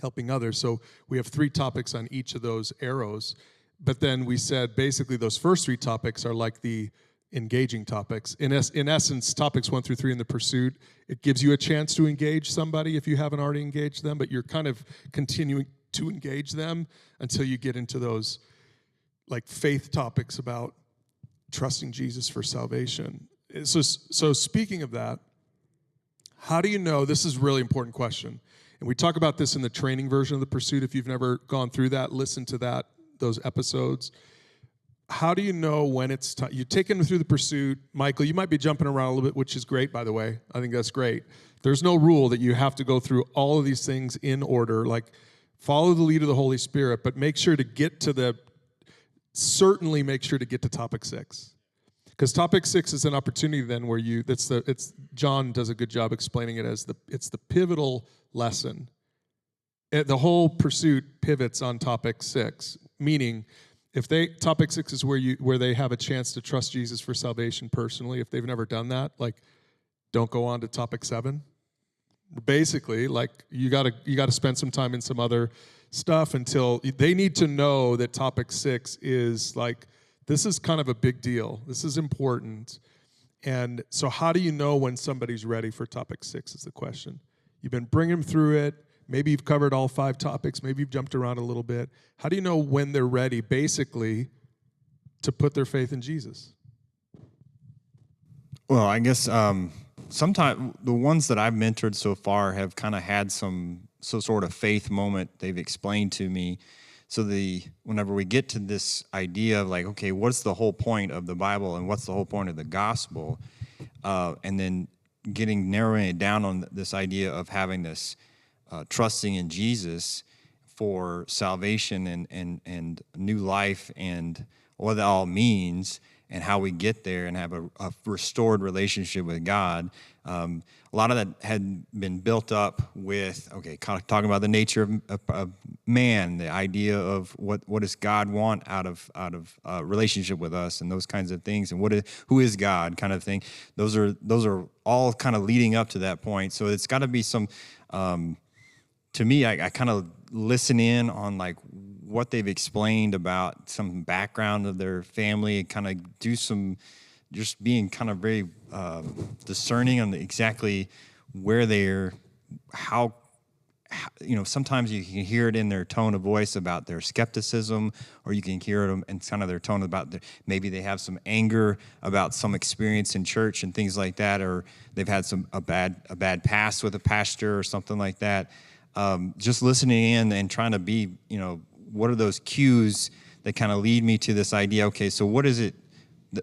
helping others. So we have 3 topics on each of those arrows. But then we said basically those first 3 topics are like the engaging topics. In essence, topics 1 through 3 in the pursuit, it gives you a chance to engage somebody if you haven't already engaged them, but you're kind of continuing to engage them until you get into those like faith topics about trusting Jesus for salvation. So speaking of that, how do you know, this is a really important question, and we talk about this in the training version of the pursuit. If you've never gone through that, listen to those episodes. How do you know when it's time? You're taking them through the pursuit. Michael, you might be jumping around a little bit, which is great, by the way. I think that's great. There's no rule that you have to go through all of these things in order. Like, follow the lead of the Holy Spirit, but make sure to get to certainly make sure to get to topic 6. Because topic 6 is an opportunity then where John does a good job explaining it as it's the pivotal lesson. The whole pursuit pivots on topic 6, meaning topic 6 is where they have a chance to trust Jesus for salvation personally. If they've never done that, like, don't go on to topic 7. Basically, like, you gotta spend some time in some other stuff until they need to know that topic 6 is like, this is kind of a big deal. This is important. And so how do you know when somebody's ready for topic 6 is the question. You've been bringing them through it. Maybe you've covered all 5 topics. Maybe you've jumped around a little bit. How do you know when they're ready, basically, to put their faith in Jesus? Well, I guess sometimes the ones that I've mentored so far have kind of had some sort of faith moment they've explained to me. So whenever we get to this idea of like, okay, what's the whole point of the Bible and what's the whole point of the gospel, and then narrowing it down on this idea of having this trusting in Jesus for salvation and new life and what that all means and how we get there and have a restored relationship with God. A lot of that had been built up with, kind of talking about the nature of man, the idea of what does God want out of relationship with us and those kinds of things, and who is God kind of thing. Those are all kind of leading up to that point. So it's got to be some. To me, I kind of listen in on like what they've explained about some background of their family and kind of do some, just being kind of very discerning on exactly where they're, how sometimes you can hear it in their tone of voice about their skepticism, or you can hear it in kind of their tone about maybe they have some anger about some experience in church and things like that, or they've had a bad past with a pastor or something like that. Just listening in and trying to be, what are those cues that kind of lead me to this idea? Okay, so what is it?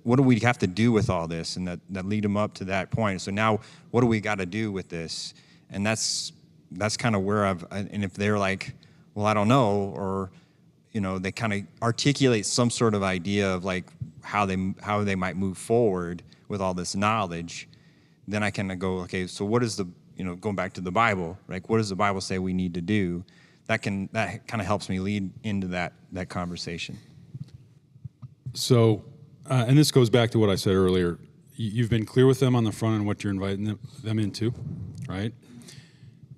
What do we have to do with all this, and that lead them up to that point? So now, what do we got to do with this? And that's kind of where and if they're like, well, I don't know, or they kind of articulate some sort of idea of like how they might move forward with all this knowledge, then I can go, okay, so what is going back to the Bible, like what does the Bible say we need to do? That kind of helps me lead into that conversation. So, and this goes back to what I said earlier. You've been clear with them on the front on what you're inviting them into, right?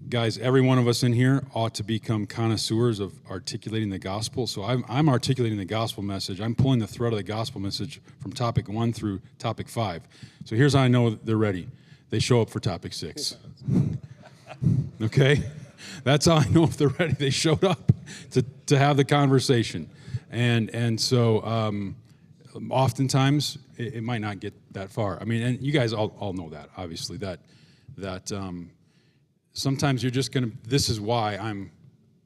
Guys, every one of us in here ought to become connoisseurs of articulating the gospel. So I'm articulating the gospel message. I'm pulling the thread of the gospel message from topic 1 through topic 5. So here's how I know they're ready. They show up for topic 6. Okay? That's how I know if they're ready. They showed up to have the conversation. And so oftentimes it might not get that far. I mean, and you guys all know that, obviously, that sometimes you're just going to, this is why I'm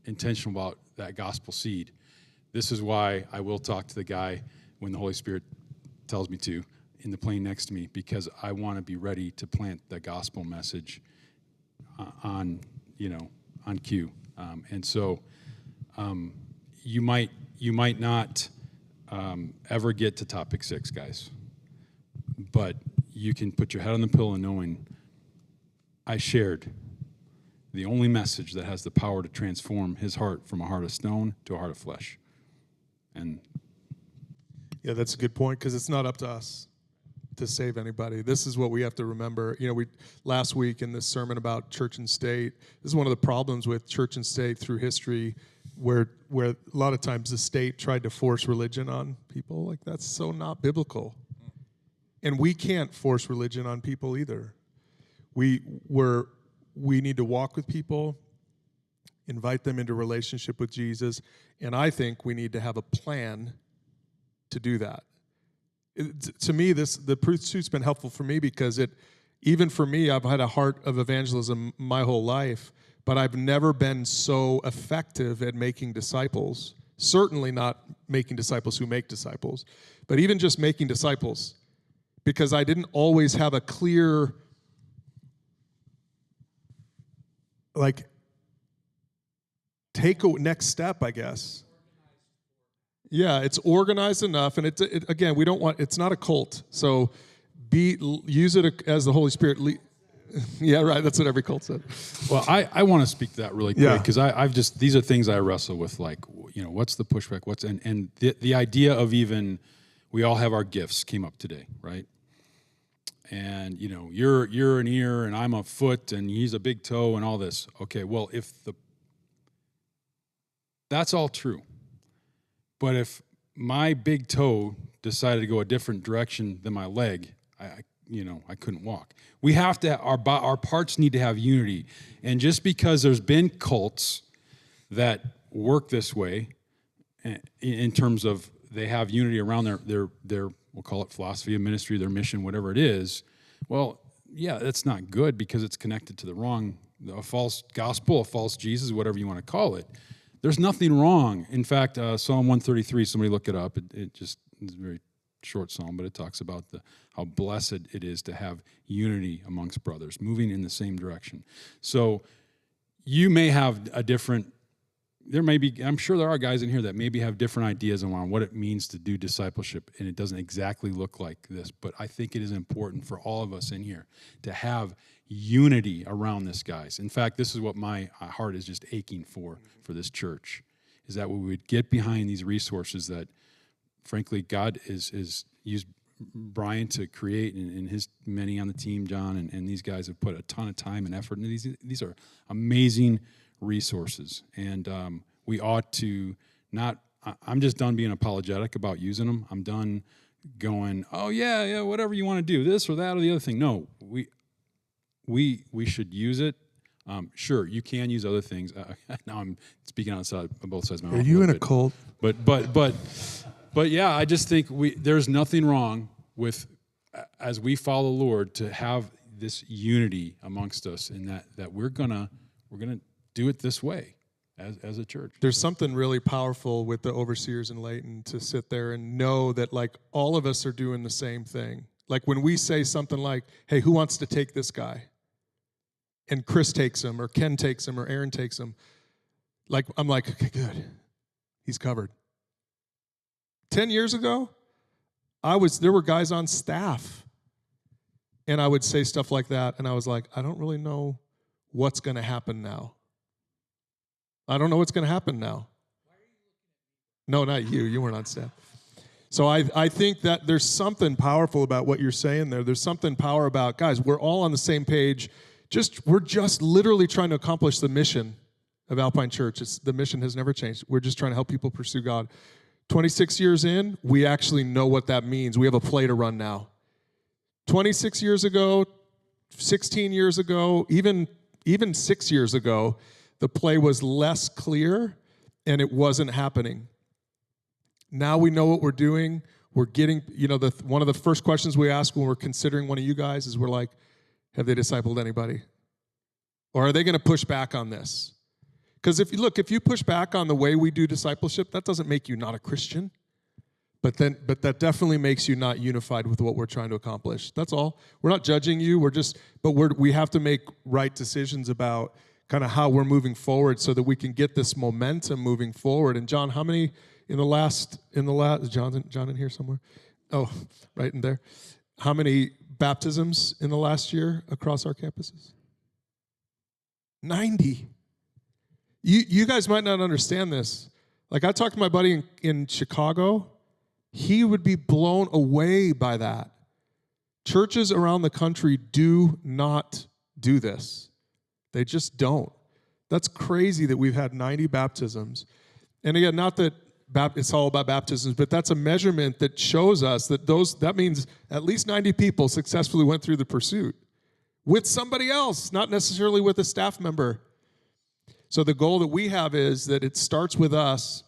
intentional about that gospel seed. This is why I will talk to the guy when the Holy Spirit tells me to in the plane next to me, because I want to be ready to plant the gospel message on cue, and so you might not ever get to topic 6, guys, but you can put your head on the pillow knowing I shared the only message that has the power to transform his heart from a heart of stone to a heart of flesh. And Yeah, that's a good point, because it's not up to us to save anybody. This is what we have to remember. We last week in this sermon about church and state, this is one of the problems with church and state through history, where a lot of times the state tried to force religion on people. Like, that's so not biblical. And we can't force religion on people either. We need to walk with people, invite them into relationship with Jesus, and I think we need to have a plan to do that. To me, the pursuit's been helpful for me, because even for me, I've had a heart of evangelism my whole life, but I've never been so effective at making disciples. Certainly not making disciples who make disciples, but even just making disciples, because I didn't always have a clear, take a next step, I guess. Yeah, it's organized enough, and again, we don't want. It's not a cult, so use it as the Holy Spirit. Yeah, right. That's what every cult said. well, I want to speak to that really quick, because I've just, these are things I wrestle with, like, what's the pushback? And the idea of even, we all have our gifts came up today, right? And you're an ear and I'm a foot and he's a big toe and all this. Okay, well, that's all true. But if my big toe decided to go a different direction than my leg, I couldn't walk. We have to, our parts need to have unity. And just because there's been cults that work this way, in terms of they have unity around their we'll call it philosophy of ministry, their mission, whatever it is, well, yeah, that's not good, because it's connected to a false gospel, a false Jesus, whatever you want to call it. There's nothing wrong. In fact, Psalm 133, somebody look it up. It just is a very short psalm, but it talks about how blessed it is to have unity amongst brothers, moving in the same direction. So you may have I'm sure there are guys in here that maybe have different ideas on what it means to do discipleship, and it doesn't exactly look like this, but I think it is important for all of us in here to have unity around this, guys. In fact, this is what my heart is just aching for this church, is that we would get behind these resources that, frankly, God is used Brian to create, and his many on the team, John, and these guys have put a ton of time and effort into these are amazing resources, and we ought to not. I'm just done being apologetic about using them. I'm done going, oh yeah, whatever you want to do, this or that or the other thing. No, we should use it. Sure, you can use other things. Now I'm speaking outside of both sides of my mouth. Are you in a cult? But yeah, I just think there's nothing wrong with, as we follow the Lord, to have this unity amongst us, in that we're gonna do it this way as a church. There's something really powerful with the overseers in Layton to sit there and know that, like, all of us are doing the same thing. Like, when we say something like, hey, who wants to take this guy? And Chris takes him, or Ken takes him, or Aaron takes him. Like, I'm like, okay, good. He's covered. 10 years ago, there were guys on staff, and I would say stuff like that, and I was like, I don't really know what's going to happen now. I don't know what's going to happen now. No, not you. You weren't on staff. So I think that there's something powerful about what you're saying there. There's something power about, guys, we're all on the same page. We're just literally trying to accomplish the mission of Alpine Church. The mission has never changed. We're just trying to help people pursue God. 26 years in, we actually know what that means. We have a play to run now. 26 years ago, 16 years ago, even 6 years ago, the play was less clear and it wasn't happening. Now we know what we're doing. We're getting, one of the first questions we ask when we're considering one of you guys is, we're like, have they discipled anybody? Or are they going to push back on this? Because if you push back on the way we do discipleship, that doesn't make you not a Christian. But that definitely makes you not unified with what we're trying to accomplish. That's all. We're not judging you. We have to make right decisions about kind of how we're moving forward so that we can get this momentum moving forward. And John, how many in the last John in here somewhere? Oh, right in there. How many baptisms in the last year across our campuses? 90. You guys might not understand this. Like, I talked to my buddy in Chicago. He would be blown away by that. Churches around the country do not do this. They just don't. That's crazy that we've had 90 baptisms. And again, not that it's all about baptisms, but that's a measurement that shows us that means at least 90 people successfully went through the pursuit with somebody else, not necessarily with a staff member. So the goal that we have is that it starts with us,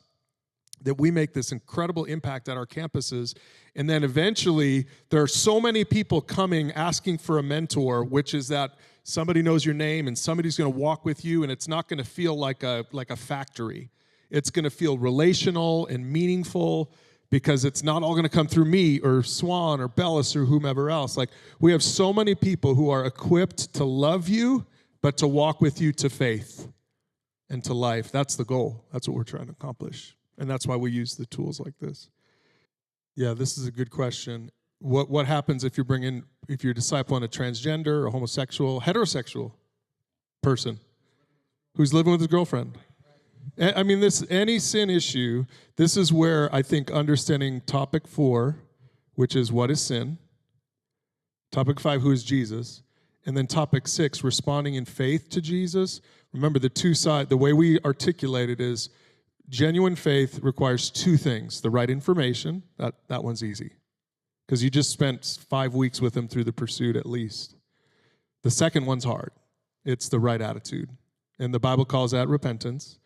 that we make this incredible impact at our campuses. And then eventually there are so many people coming asking for a mentor, which is that somebody knows your name and somebody's going to walk with you, and it's not going to feel like a factory. It's going to feel relational and meaningful, because it's not all going to come through me or Swan or Bellis or whomever else. Like, we have so many people who are equipped to love you, but to walk with you to faith and to life. That's the goal. That's what we're trying to accomplish. And that's why we use the tools like this. Yeah, this is a good question. What happens if you're discipling a transgender, a homosexual, heterosexual person who's living with his girlfriend? I mean, any sin issue, this is where I think understanding topic 4, which is what is sin, topic 5, who is Jesus, and then topic 6, responding in faith to Jesus. Remember, the way we articulate it is genuine faith requires 2 things: the right information, that one's easy, because you just spent 5 weeks with him through the pursuit at least. The second one's hard. It's the right attitude. And the Bible calls that repentance.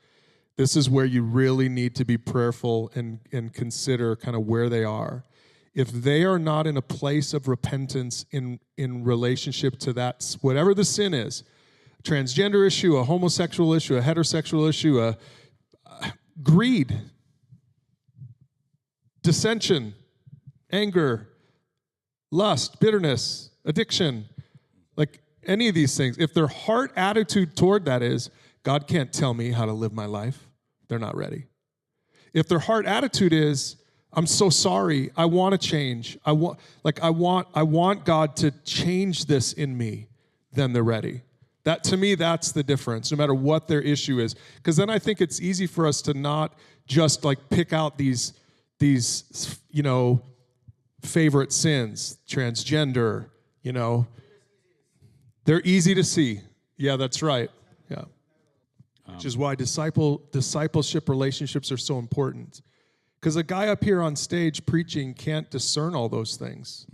This is where you really need to be prayerful and consider kind of where they are. If they are not in a place of repentance in relationship to that, whatever the sin is, a transgender issue, a homosexual issue, a heterosexual issue, greed, dissension, anger, lust, bitterness, addiction, like any of these things, if their heart attitude toward that is, God can't tell me how to live my life, they're not ready. If their heart attitude is, I'm so sorry, I want to change, I want God to change this in me, then they're ready. That, to me, that's the difference, no matter what their issue is. Because then I think it's easy for us to not just like pick out these favorite sins, transgender, they're easy to see. Yeah, that's right. Yeah. Which is why discipleship relationships are so important. Because a guy up here on stage preaching can't discern all those things.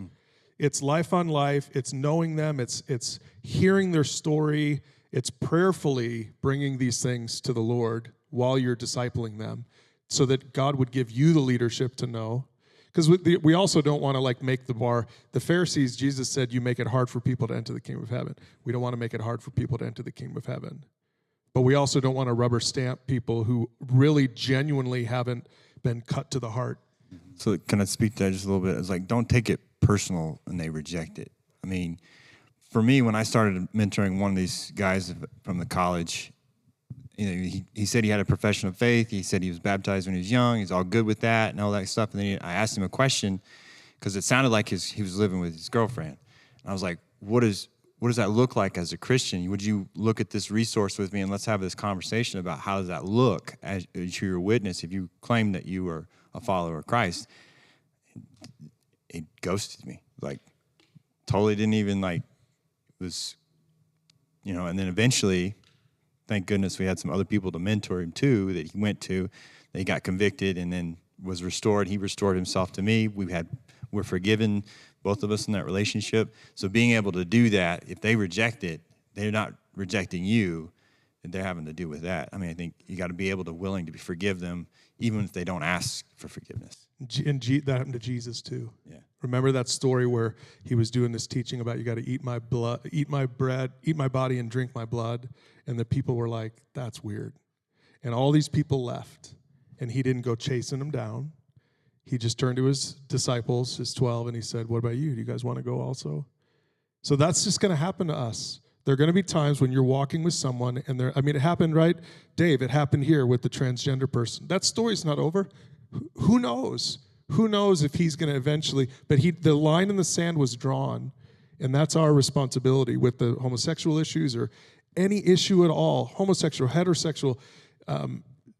It's life on life. It's knowing them. It's hearing their story. It's prayerfully bringing these things to the Lord while you're discipling them, so that God would give you the leadership to know. Because we also don't want to make the bar. The Pharisees, Jesus said, you make it hard for people to enter the kingdom of heaven. We don't want to make it hard for people to enter the kingdom of heaven. But we also don't want to rubber stamp people who really genuinely haven't been cut to the heart. So can I speak to that just a little bit? It's like, don't take it personal when they reject it. I mean, for me, when I started mentoring one of these guys from the college, he said he had a profession of faith. He said he was baptized when he was young. He's all good with that and all that stuff. And then I asked him a question, because it sounded like he was living with his girlfriend. And I was like, what does that look like as a Christian? Would you look at this resource with me and let's have this conversation about how does that look as you're a witness if you claim that you are a follower of Christ? It ghosted me, totally didn't even was, and then eventually, thank goodness we had some other people to mentor him too, that he went to, that he got convicted and then was restored. He restored himself to me. We're forgiven, both of us, in that relationship. So being able to do that, if they reject it, they're not rejecting you, and they're having to do with that. I mean, I think you got to be able to willing to forgive them, even if they don't ask for forgiveness. And that happened to Jesus too. Yeah. Remember that story where he was doing this teaching about you got to eat my blood, eat my bread, eat my body, and drink my blood, and the people were like, "That's weird," and all these people left, and he didn't go chasing them down. he just turned to his disciples, his 12, and he said, what about you? Do you guys want to go also? So that's just going to happen to us. There are going to be times when you're walking with someone, and it happened, right? Dave, it happened here with the transgender person. That story's not over. Who knows? Who knows if he's going to eventually, but the line in the sand was drawn, and that's our responsibility with the homosexual issues or any issue at all, homosexual, heterosexual,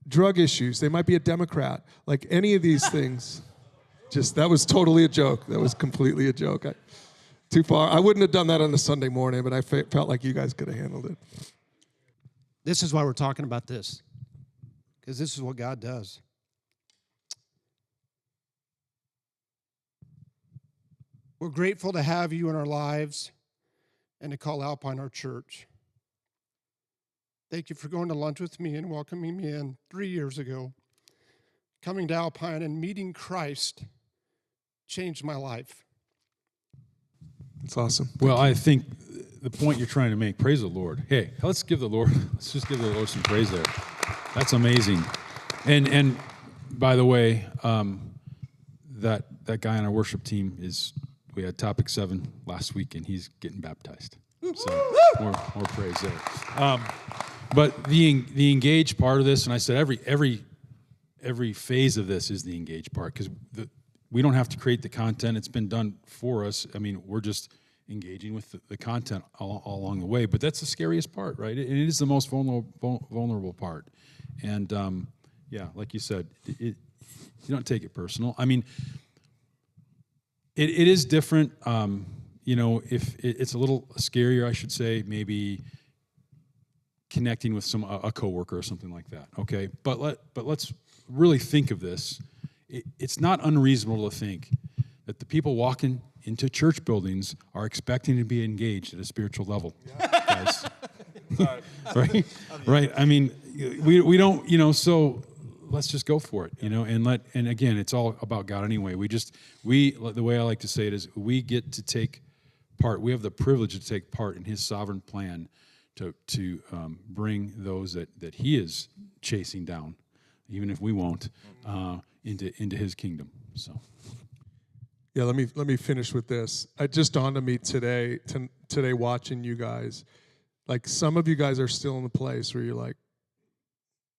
drug issues. They might be a Democrat, like any of these things. That was totally a joke. That was completely a joke. Too far. I wouldn't have done that on a Sunday morning, but I felt like you guys could have handled it. This is why we're talking about this, because this is what God does. We're grateful to have you in our lives and to call Alpine our church. Thank you for going to lunch with me and welcoming me in 3 years ago. Coming to Alpine and meeting Christ changed my life. It's awesome. Well, I think the point you're trying to make, praise the Lord. Hey, let's just give the Lord some praise there. That's amazing. And by the way, that guy on our worship team we had topic 7 last week, and he's getting baptized. So more praise there. But the engaged part of this, and I said every phase of this is the engaged part, because we don't have to create the content. It's been done for us. I mean, we're just engaging with the content all along the way. But that's the scariest part, right? It is the most vulnerable part. And, like you said, you don't take it personal. I mean, it is different. If it's a little scarier, I should say, maybe connecting with a coworker or something like that. Okay, but let's really think of this. It's not unreasonable to think that the people walking into church buildings are expecting to be engaged at a spiritual level, guys. Right? Right. I mean, we don't. So let's just go for it, and again, it's all about God anyway. The way I like to say it is, we get to take part. We have the privilege to take part in His sovereign plan to bring those that He is chasing down, even if we won't, into His kingdom. So, yeah. Let me finish with this. It just dawned on me today watching you guys. Like, some of you guys are still in the place where you're like,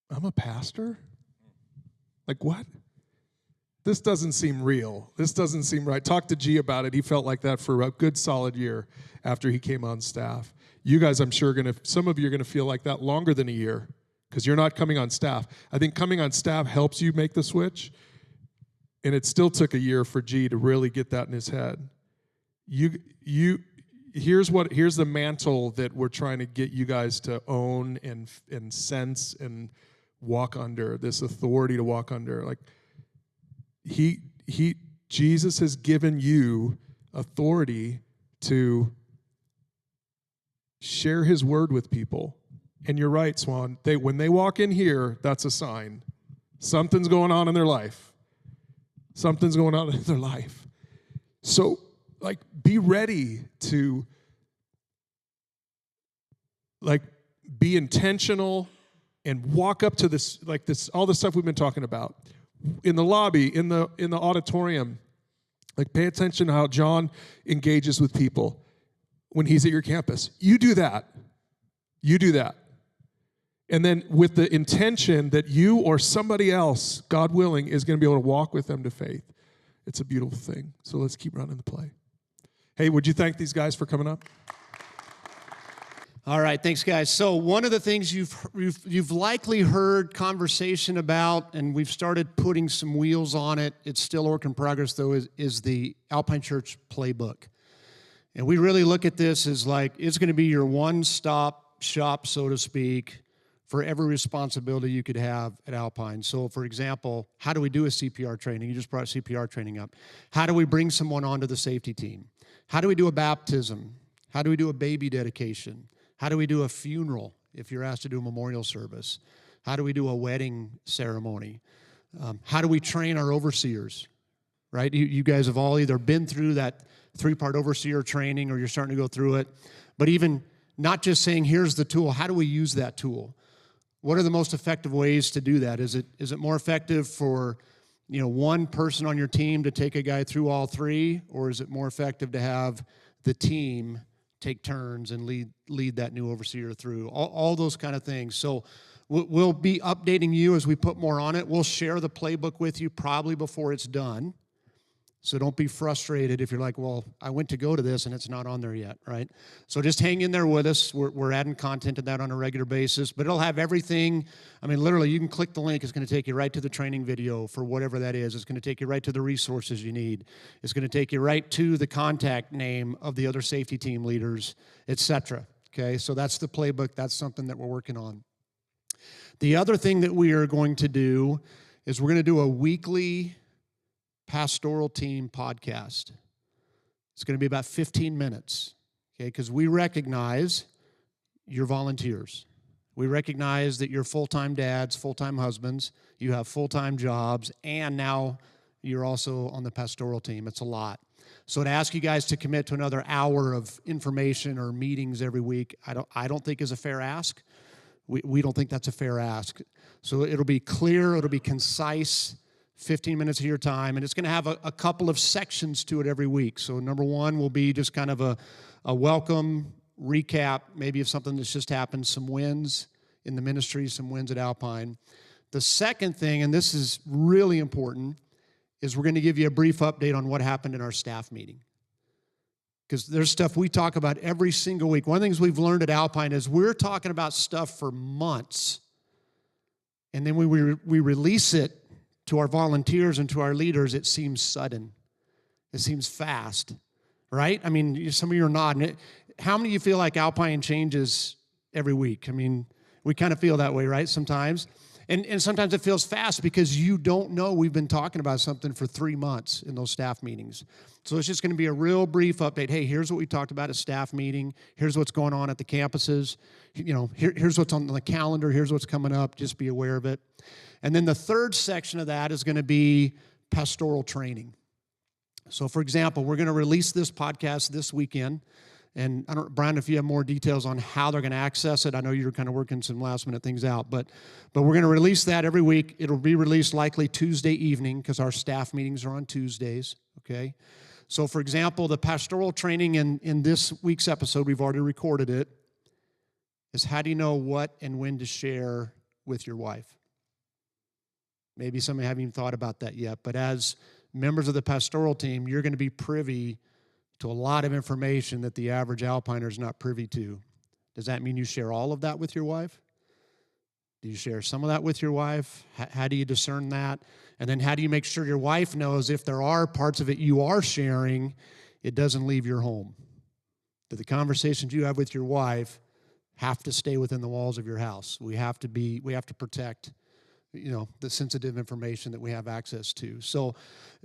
I'm a pastor? Like, what? This doesn't seem real. This doesn't seem right. Talk to G about it. He felt like that for a good solid year after he came on staff. You guys, I'm sure, some of you are going to feel like that longer than a year because you're not coming on staff. I think coming on staff helps you make the switch, and it still took a year for G to really get that in his head. Here's the mantle that we're trying to get you guys to own and sense and walk under, this authority to walk under. Like, Jesus has given you authority to share His word with people. And you're right, Swan. When they walk in here, that's a sign. Something's going on in their life. Something's going on in their life. So, like, be ready to, like, be intentional and walk up to this, all the stuff we've been talking about. In the lobby, in the auditorium, like, pay attention to how John engages with people when he's at your campus. You do that. You do that. And then with the intention that you or somebody else, God willing, is going to be able to walk with them to faith. It's a beautiful thing. So let's keep running the play. Hey, would you thank these guys for coming up? All right, thanks, guys. So one of the things you've likely heard conversation about, and we've started putting some wheels on it, it's still work in progress, though, is the Alpine Church playbook. And we really look at this as like, it's going to be your one-stop shop, so to speak, for every responsibility you could have at Alpine. So, for example, how do we do a CPR training? You just brought CPR training up. How do we bring someone onto the safety team? How do we do a baptism? How do we do a baby dedication? How do we do a funeral if you're asked to do a memorial service? How do we do a wedding ceremony? How do we train our overseers, right? You guys have all either been through that 3-part overseer training or you're starting to go through it. But even not just saying, here's the tool, how do we use that tool? What are the most effective ways to do that? Is it more effective for one person on your team to take a guy through all three, or is it more effective to have the team take turns and lead that new overseer through? All those kind of things. So we'll be updating you as we put more on it. We'll share the playbook with you probably before it's done. So don't be frustrated if you're like, well, I went to go to this and it's not on there yet, right? So just hang in there with us. We're adding content to that on a regular basis, but it'll have everything. I mean, literally, you can click the link. It's going to take you right to the training video for whatever that is. It's going to take you right to the resources you need. It's going to take you right to the contact name of the other safety team leaders, et cetera. Okay, so that's the playbook. That's something that we're working on. The other thing that we are going to do is we're going to do a weekly pastoral team podcast. It's going to be about 15 minutes, okay, because we recognize you're volunteers. We recognize that you're full-time dads, full-time husbands, you have full-time jobs, and now you're also on the pastoral team. It's a lot. So to ask you guys to commit to another hour of information or meetings every week, I don't think is a fair ask. We don't think that's a fair ask. So it'll be clear, it'll be concise, 15 minutes of your time, and it's going to have a couple of sections to it every week. So number one will be just kind of a welcome recap, maybe of something that's just happened, some wins in the ministry, some wins at Alpine. The second thing, and this is really important, is we're going to give you a brief update on what happened in our staff meeting. Because there's stuff we talk about every single week. One of the things we've learned at Alpine is we're talking about stuff for months, and then we release it to our volunteers and to our leaders. It seems sudden. It seems fast, right? I mean, some of you are nodding. How many of you feel like Alpine changes every week? I mean, we kind of feel that way, right, sometimes? And sometimes it feels fast because you don't know we've been talking about something for 3 months in those staff meetings. So it's just going to be a real brief update. Hey, here's what we talked about at staff meeting. Here's what's going on at the campuses. Here's what's on the calendar. Here's what's coming up. Just be aware of it. And then the third section of that is going to be pastoral training. So, for example, we're going to release this podcast this weekend. And I don't, Brian, if you have more details on how they're going to access it, I know you're kind of working some last-minute things out. But we're going to release that every week. It'll be released likely Tuesday evening because our staff meetings are on Tuesdays, okay? So, for example, the pastoral training in this week's episode, we've already recorded it, is how do you know what and when to share with your wife? Maybe some of you haven't even thought about that yet, but as members of the pastoral team, you're going to be privy to a lot of information that the average Alpiner is not privy to. Does that mean you share all of that with your wife? Do you share some of that with your wife? How do you discern that? And then how do you make sure your wife knows if there are parts of it you are sharing, it doesn't leave your home? That the conversations you have with your wife have to stay within the walls of your house. We have to protect the sensitive information that we have access to. So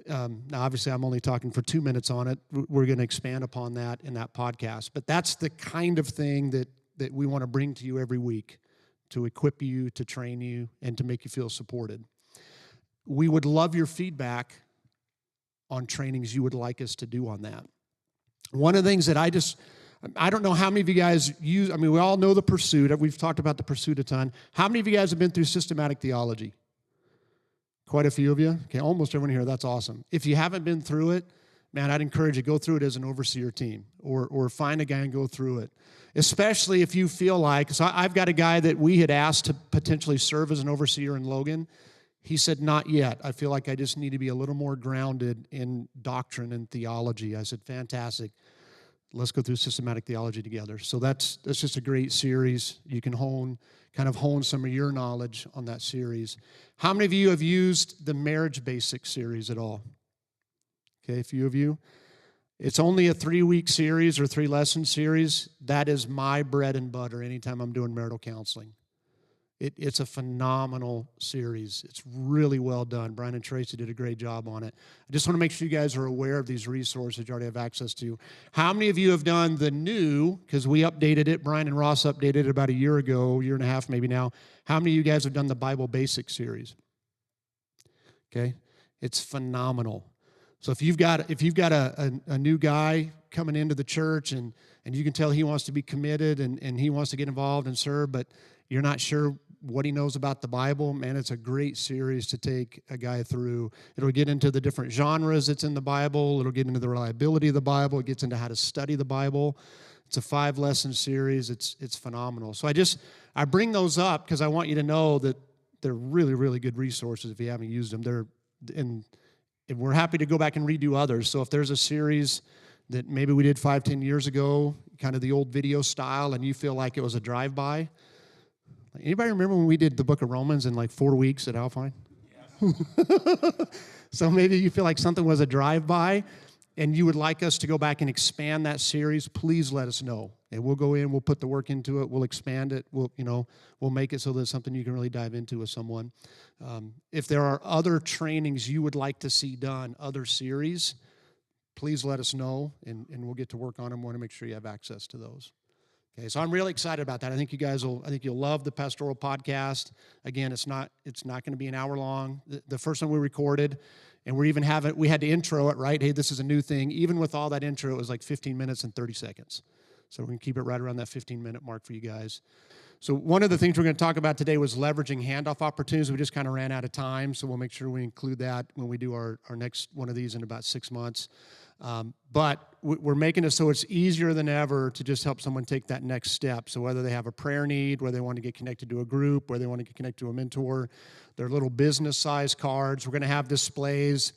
now obviously I'm only talking for 2 minutes on it. We're going to expand upon that in that podcast. But that's the kind of thing that we want to bring to you every week to equip you, to train you, and to make you feel supported. We would love your feedback on trainings you would like us to do on that. One of the things that I don't know how many of you guys use, I mean, we all know the Pursuit. We've talked about the Pursuit a ton. How many of you guys have been through systematic theology? Quite a few of you? Okay, almost everyone here. That's awesome. If you haven't been through it, man, I'd encourage you, go through it as an overseer team or find a guy and go through it. Especially if you feel like, so I've got a guy that we had asked to potentially serve as an overseer in Logan. He said, not yet. I feel like I just need to be a little more grounded in doctrine and theology. I said, fantastic. Let's go through systematic theology together. So that's just a great series. You can hone some of your knowledge on that series. How many of you have used the Marriage Basics series at all? Okay, a few of you. It's only a 3-week series or 3-lesson series. That is my bread and butter anytime I'm doing marital counseling. It's a phenomenal series. It's really well done. Brian and Tracy did a great job on it. I just want to make sure you guys are aware of these resources you already have access to. How many of you have done the new, because we updated it, Brian and Ross updated it about a year ago, year and a half maybe now. How many of you guys have done the Bible Basics series? Okay, it's phenomenal. So if you've got a new guy coming into the church and you can tell he wants to be committed and he wants to get involved and serve, but you're not sure what he knows about the Bible. Man, it's a great series to take a guy through. It'll get into the different genres that's in the Bible. It'll get into the reliability of the Bible. It gets into how to study the Bible. It's a 5-lesson series. It's phenomenal. So I bring those up because I want you to know that they're really, really good resources if you haven't used them. And we're happy to go back and redo others. So if there's a series that maybe we did 5-10 years ago, kind of the old video style, and you feel like it was a drive-by. Anybody remember when we did the book of Romans in like 4 weeks at Alpine? Yes. So maybe you feel like something was a drive-by, and you would like us to go back and expand that series, please let us know. And we'll go in, we'll put the work into it, we'll expand it, we'll make it so that it's something you can really dive into with someone. If there are other trainings you would like to see done, other series, please let us know, and we'll get to work on them. We want to make sure you have access to those. Okay, so I'm really excited about that. I think you'll love the pastoral podcast. Again, it's not going to be an hour long. The first one we recorded, and we had to intro it, right? Hey, this is a new thing. Even with all that intro, it was like 15 minutes and 30 seconds. So we're going to keep it right around that 15-minute mark for you guys. So one of the things we're going to talk about today was leveraging handoff opportunities. We just kind of ran out of time, so we'll make sure we include that when we do our next one of these in about 6 months. But we're making it so it's easier than ever to just help someone take that next step. So whether they have a prayer need, whether they want to get connected to a group, whether they want to get connected to a mentor, their little business-sized cards. We're going to have displays,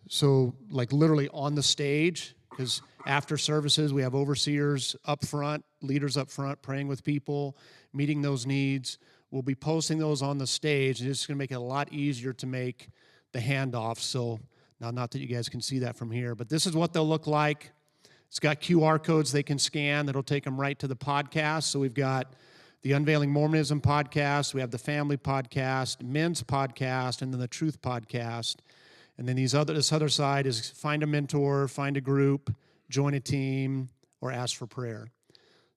so like literally on the stage, because after services, we have overseers up front, leaders up front, praying with people, meeting those needs. We'll be posting those on the stage, and it's going to make it a lot easier to make the handoff. So now, not that you guys can see that from here, but this is what they'll look like. It's got QR codes they can scan that'll take them right to the podcast. So we've got the Unveiling Mormonism podcast, we have the Family podcast, Men's podcast, and then the Truth podcast. And then this other side is find a mentor, find a group, join a team, or ask for prayer.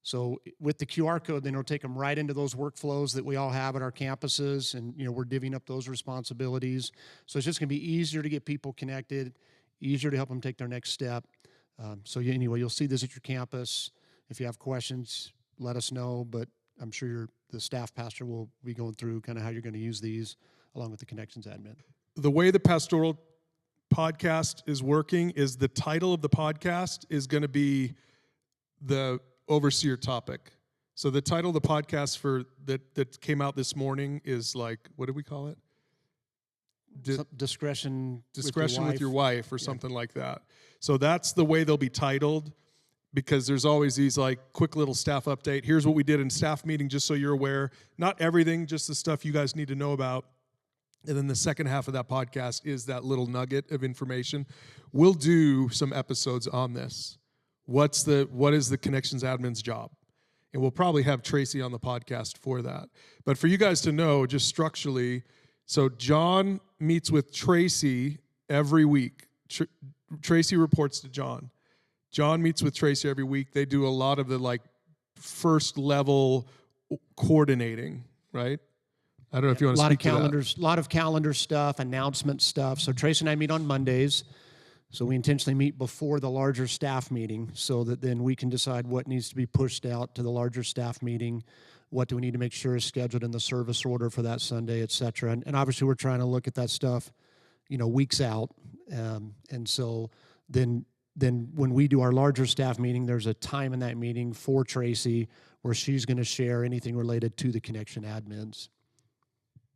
So with the QR code, then it'll take them right into those workflows that we all have at our campuses, and we're divvying up those responsibilities. So it's just going to be easier to get people connected, easier to help them take their next step. Anyway, you'll see this at your campus. If you have questions, let us know, but I'm sure the staff pastor will be going through kind of how you're going to use these along with the connections admin. The way the pastoral podcast is working is the title of the podcast is going to be the overseer topic. So the title of the podcast that came out this morning is like, what did we call it? Discretion with your wife or something like that. So that's the way they'll be titled, because there's always these like quick little staff update. Here's what we did in staff meeting, just so you're aware. Not everything, just the stuff you guys need to know about. And then the second half of that podcast is that little nugget of information. We'll do some episodes on this. What is the connections admin's job? And we'll probably have Tracy on the podcast for that. But for you guys to know, just structurally, so John meets with Tracy every week. Tracy reports to John. John meets with Tracy every week. They do a lot of the like first level coordinating, right? I don't know if you want to speak to that. A lot of calendar stuff, announcement stuff. So Tracy and I meet on Mondays. So we intentionally meet before the larger staff meeting so that then we can decide what needs to be pushed out to the larger staff meeting, what do we need to make sure is scheduled in the service order for that Sunday, et cetera. And obviously we're trying to look at that stuff, weeks out. And so then when we do our larger staff meeting, there's a time in that meeting for Tracy where she's going to share anything related to the connection admins.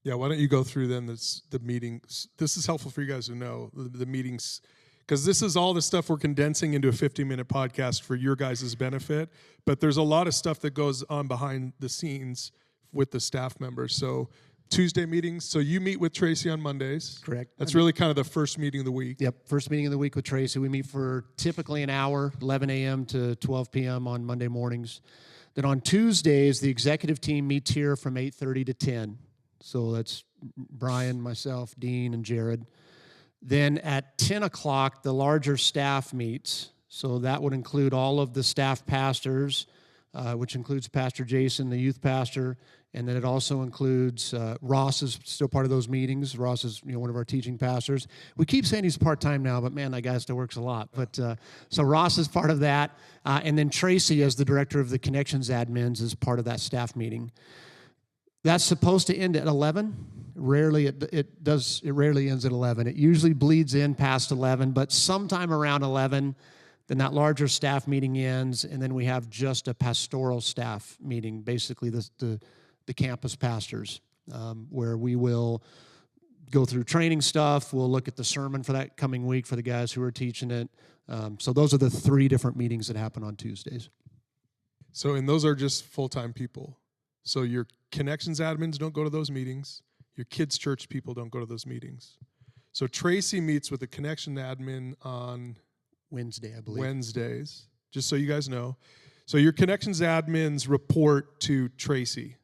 Yeah, why don't you go through then the meetings? This is helpful for you guys to know, the meetings, because this is all the stuff we're condensing into a 15-minute podcast for your guys' benefit, but there's a lot of stuff that goes on behind the scenes with the staff members. So Tuesday meetings, so you meet with Tracy on Mondays. Correct. That's really kind of the first meeting of the week. Yep, first meeting of the week with Tracy. We meet for typically an hour, 11 a.m. to 12 p.m. on Monday mornings. Then on Tuesdays, the executive team meets here from 8:30 to 10. So that's Brian, myself, Dean, and Jared. Then at 10 o'clock, the larger staff meets. So that would include all of the staff pastors, which includes Pastor Jason, the youth pastor, and then it also includes Ross is still part of those meetings. Ross is one of our teaching pastors. We keep saying he's part-time now, but man, that guy still works a lot. But so Ross is part of that, and then Tracy, as the director of the connections admins, is part of that staff meeting. That's supposed to end at 11. Rarely it does. It rarely ends at 11. It usually bleeds in past 11, but sometime around 11, then that larger staff meeting ends, and then we have just a pastoral staff meeting, basically the campus pastors, where we will go through training stuff. We'll look at the sermon for that coming week for the guys who are teaching it. So those are the 3 different meetings that happen on Tuesdays. So, and those are just full-time people. So your connections admins don't go to those meetings. Your kids' church people don't go to those meetings. So Tracy meets with the connection admin on Wednesday, I believe. Wednesdays, just so you guys know. So your connections admins report to Tracy,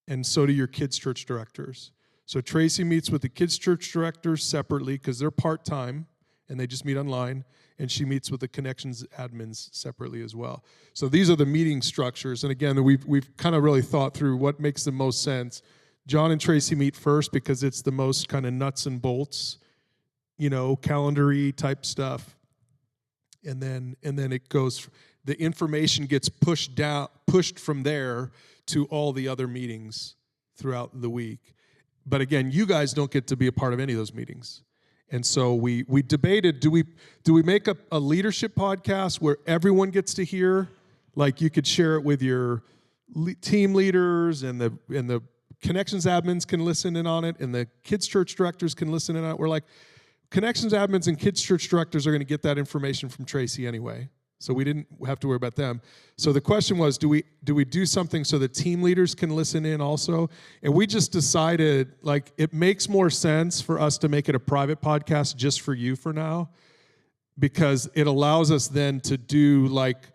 and so do your kids' church directors. So Tracy meets with the kids' church directors separately because they're part-time, and they just meet online, and she meets with the connections admins separately as well. So these are the meeting structures, and again, we've kind of really thought through what makes the most sense. John and Tracy meet first because it's the most kind of nuts and bolts, calendar-y type stuff. And then it goes, the information gets pushed from there to all the other meetings throughout the week. But again, you guys don't get to be a part of any of those meetings. And so we debated, do we make a leadership podcast where everyone gets to hear? Like you could share it with your team leaders, and the connections admins can listen in on it, and the kids church directors can listen in on it. We're like, connections admins and kids church directors are going to get that information from Tracy anyway. So we didn't have to worry about them. So the question was, do we do something so the team leaders can listen in also? And we just decided, like, it makes more sense for us to make it a private podcast just for you for now, because it allows us then to do like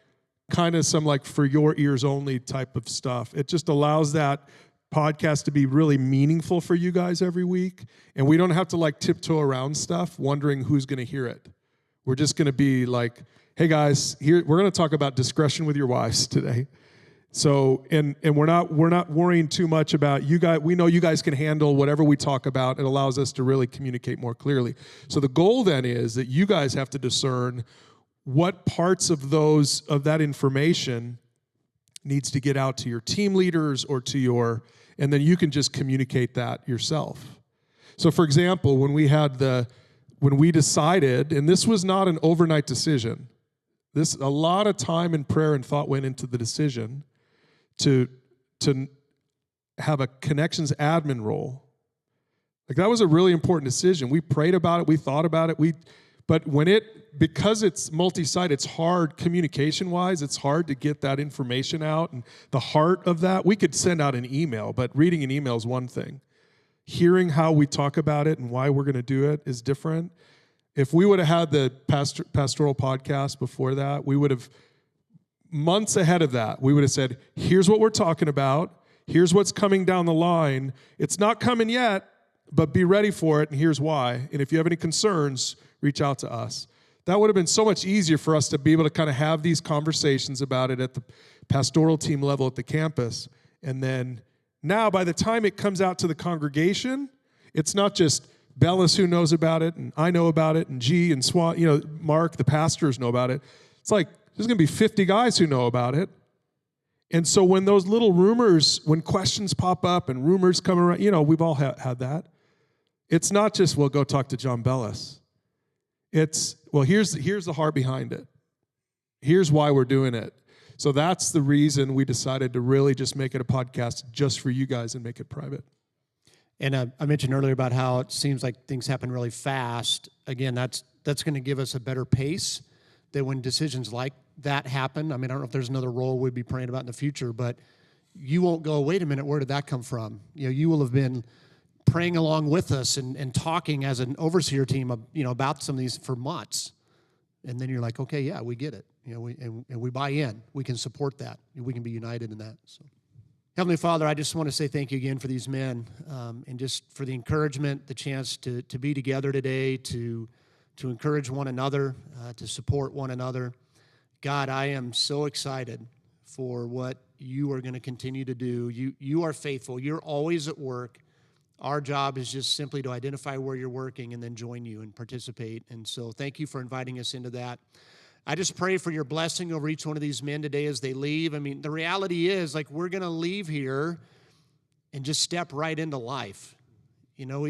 kind of some like for your ears only type of stuff. It just allows that podcast to be really meaningful for you guys every week, and we don't have to like tiptoe around stuff wondering who's going to hear it. We're just going to be like, hey guys, here we're going to talk about discretion with your wives today. So and we're not worrying too much about you guys. We know you guys can handle whatever we talk about. It allows us to really communicate more clearly. So the goal then is that you guys have to discern what parts of that information needs to get out to your team leaders or and then you can just communicate that yourself. So for example, when we decided, and this was not an overnight decision, a lot of time and prayer and thought went into the decision to have a connections admin role. Like that was a really important decision. We prayed about it, we thought about it, but because it's multi-site, it's hard communication-wise, it's hard to get that information out. And the heart of that, we could send out an email, but reading an email is one thing. Hearing how we talk about it and why we're going to do it is different. If we would have had the pastoral podcast before that, we would have, months ahead of that, we would have said, here's what we're talking about, here's what's coming down the line. It's not coming yet, but be ready for it, and here's why. And if you have any concerns, reach out to us. That would have been so much easier for us to be able to kind of have these conversations about it at the pastoral team level at the campus. And then now, by the time it comes out to the congregation, it's not just Bellis who knows about it, and I know about it, and G and Swan, Mark, the pastors know about it. It's like there's going to be 50 guys who know about it. And so when those little rumors, when questions pop up and rumors come around, we've all had that. It's not just, well, go talk to John Bellis. It's, well, here's the heart behind it. Here's why we're doing it. So that's the reason we decided to really just make it a podcast just for you guys and make it private. And I mentioned earlier about how it seems like things happen really fast. Again, that's going to give us a better pace that when decisions like that happen, I mean, I don't know if there's another role we'd be praying about in the future, but you won't go, wait a minute, where did that come from? You will have been praying along with us and talking as an overseer team, about some of these for months. And then you're like, okay, yeah, we get it. We buy in. We can support that. We can be united in that. So, Heavenly Father, I just want to say thank you again for these men, and just for the encouragement, the chance to be together today, to encourage one another, to support one another. God, I am so excited for what you are going to continue to do. You are faithful. You're always at work. Our job is just simply to identify where you're working and then join you and participate. And so thank you for inviting us into that. I just pray for your blessing over each one of these men today as they leave. I mean, the reality is, like, we're going to leave here and just step right into life. You know,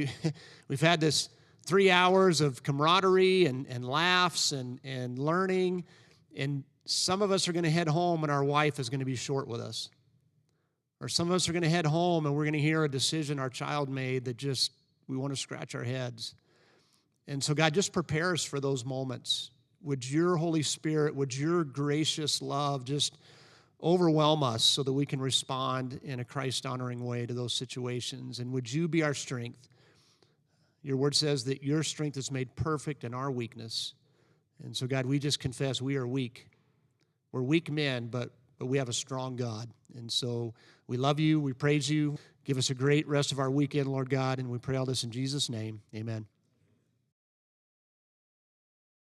we've had this 3 hours of camaraderie and laughs and learning, and some of us are going to head home and our wife is going to be short with us. Or some of us are going to head home and we're going to hear a decision our child made that just, we want to scratch our heads. And so, God, just prepare us for those moments. Would your Holy Spirit, would your gracious love just overwhelm us so that we can respond in a Christ-honoring way to those situations? And would you be our strength? Your word says that your strength is made perfect in our weakness. And so, God, we just confess we are weak. We're weak men, but we have a strong God. And so we love you. We praise you. Give us a great rest of our weekend, Lord God. And we pray all this in Jesus' name. Amen.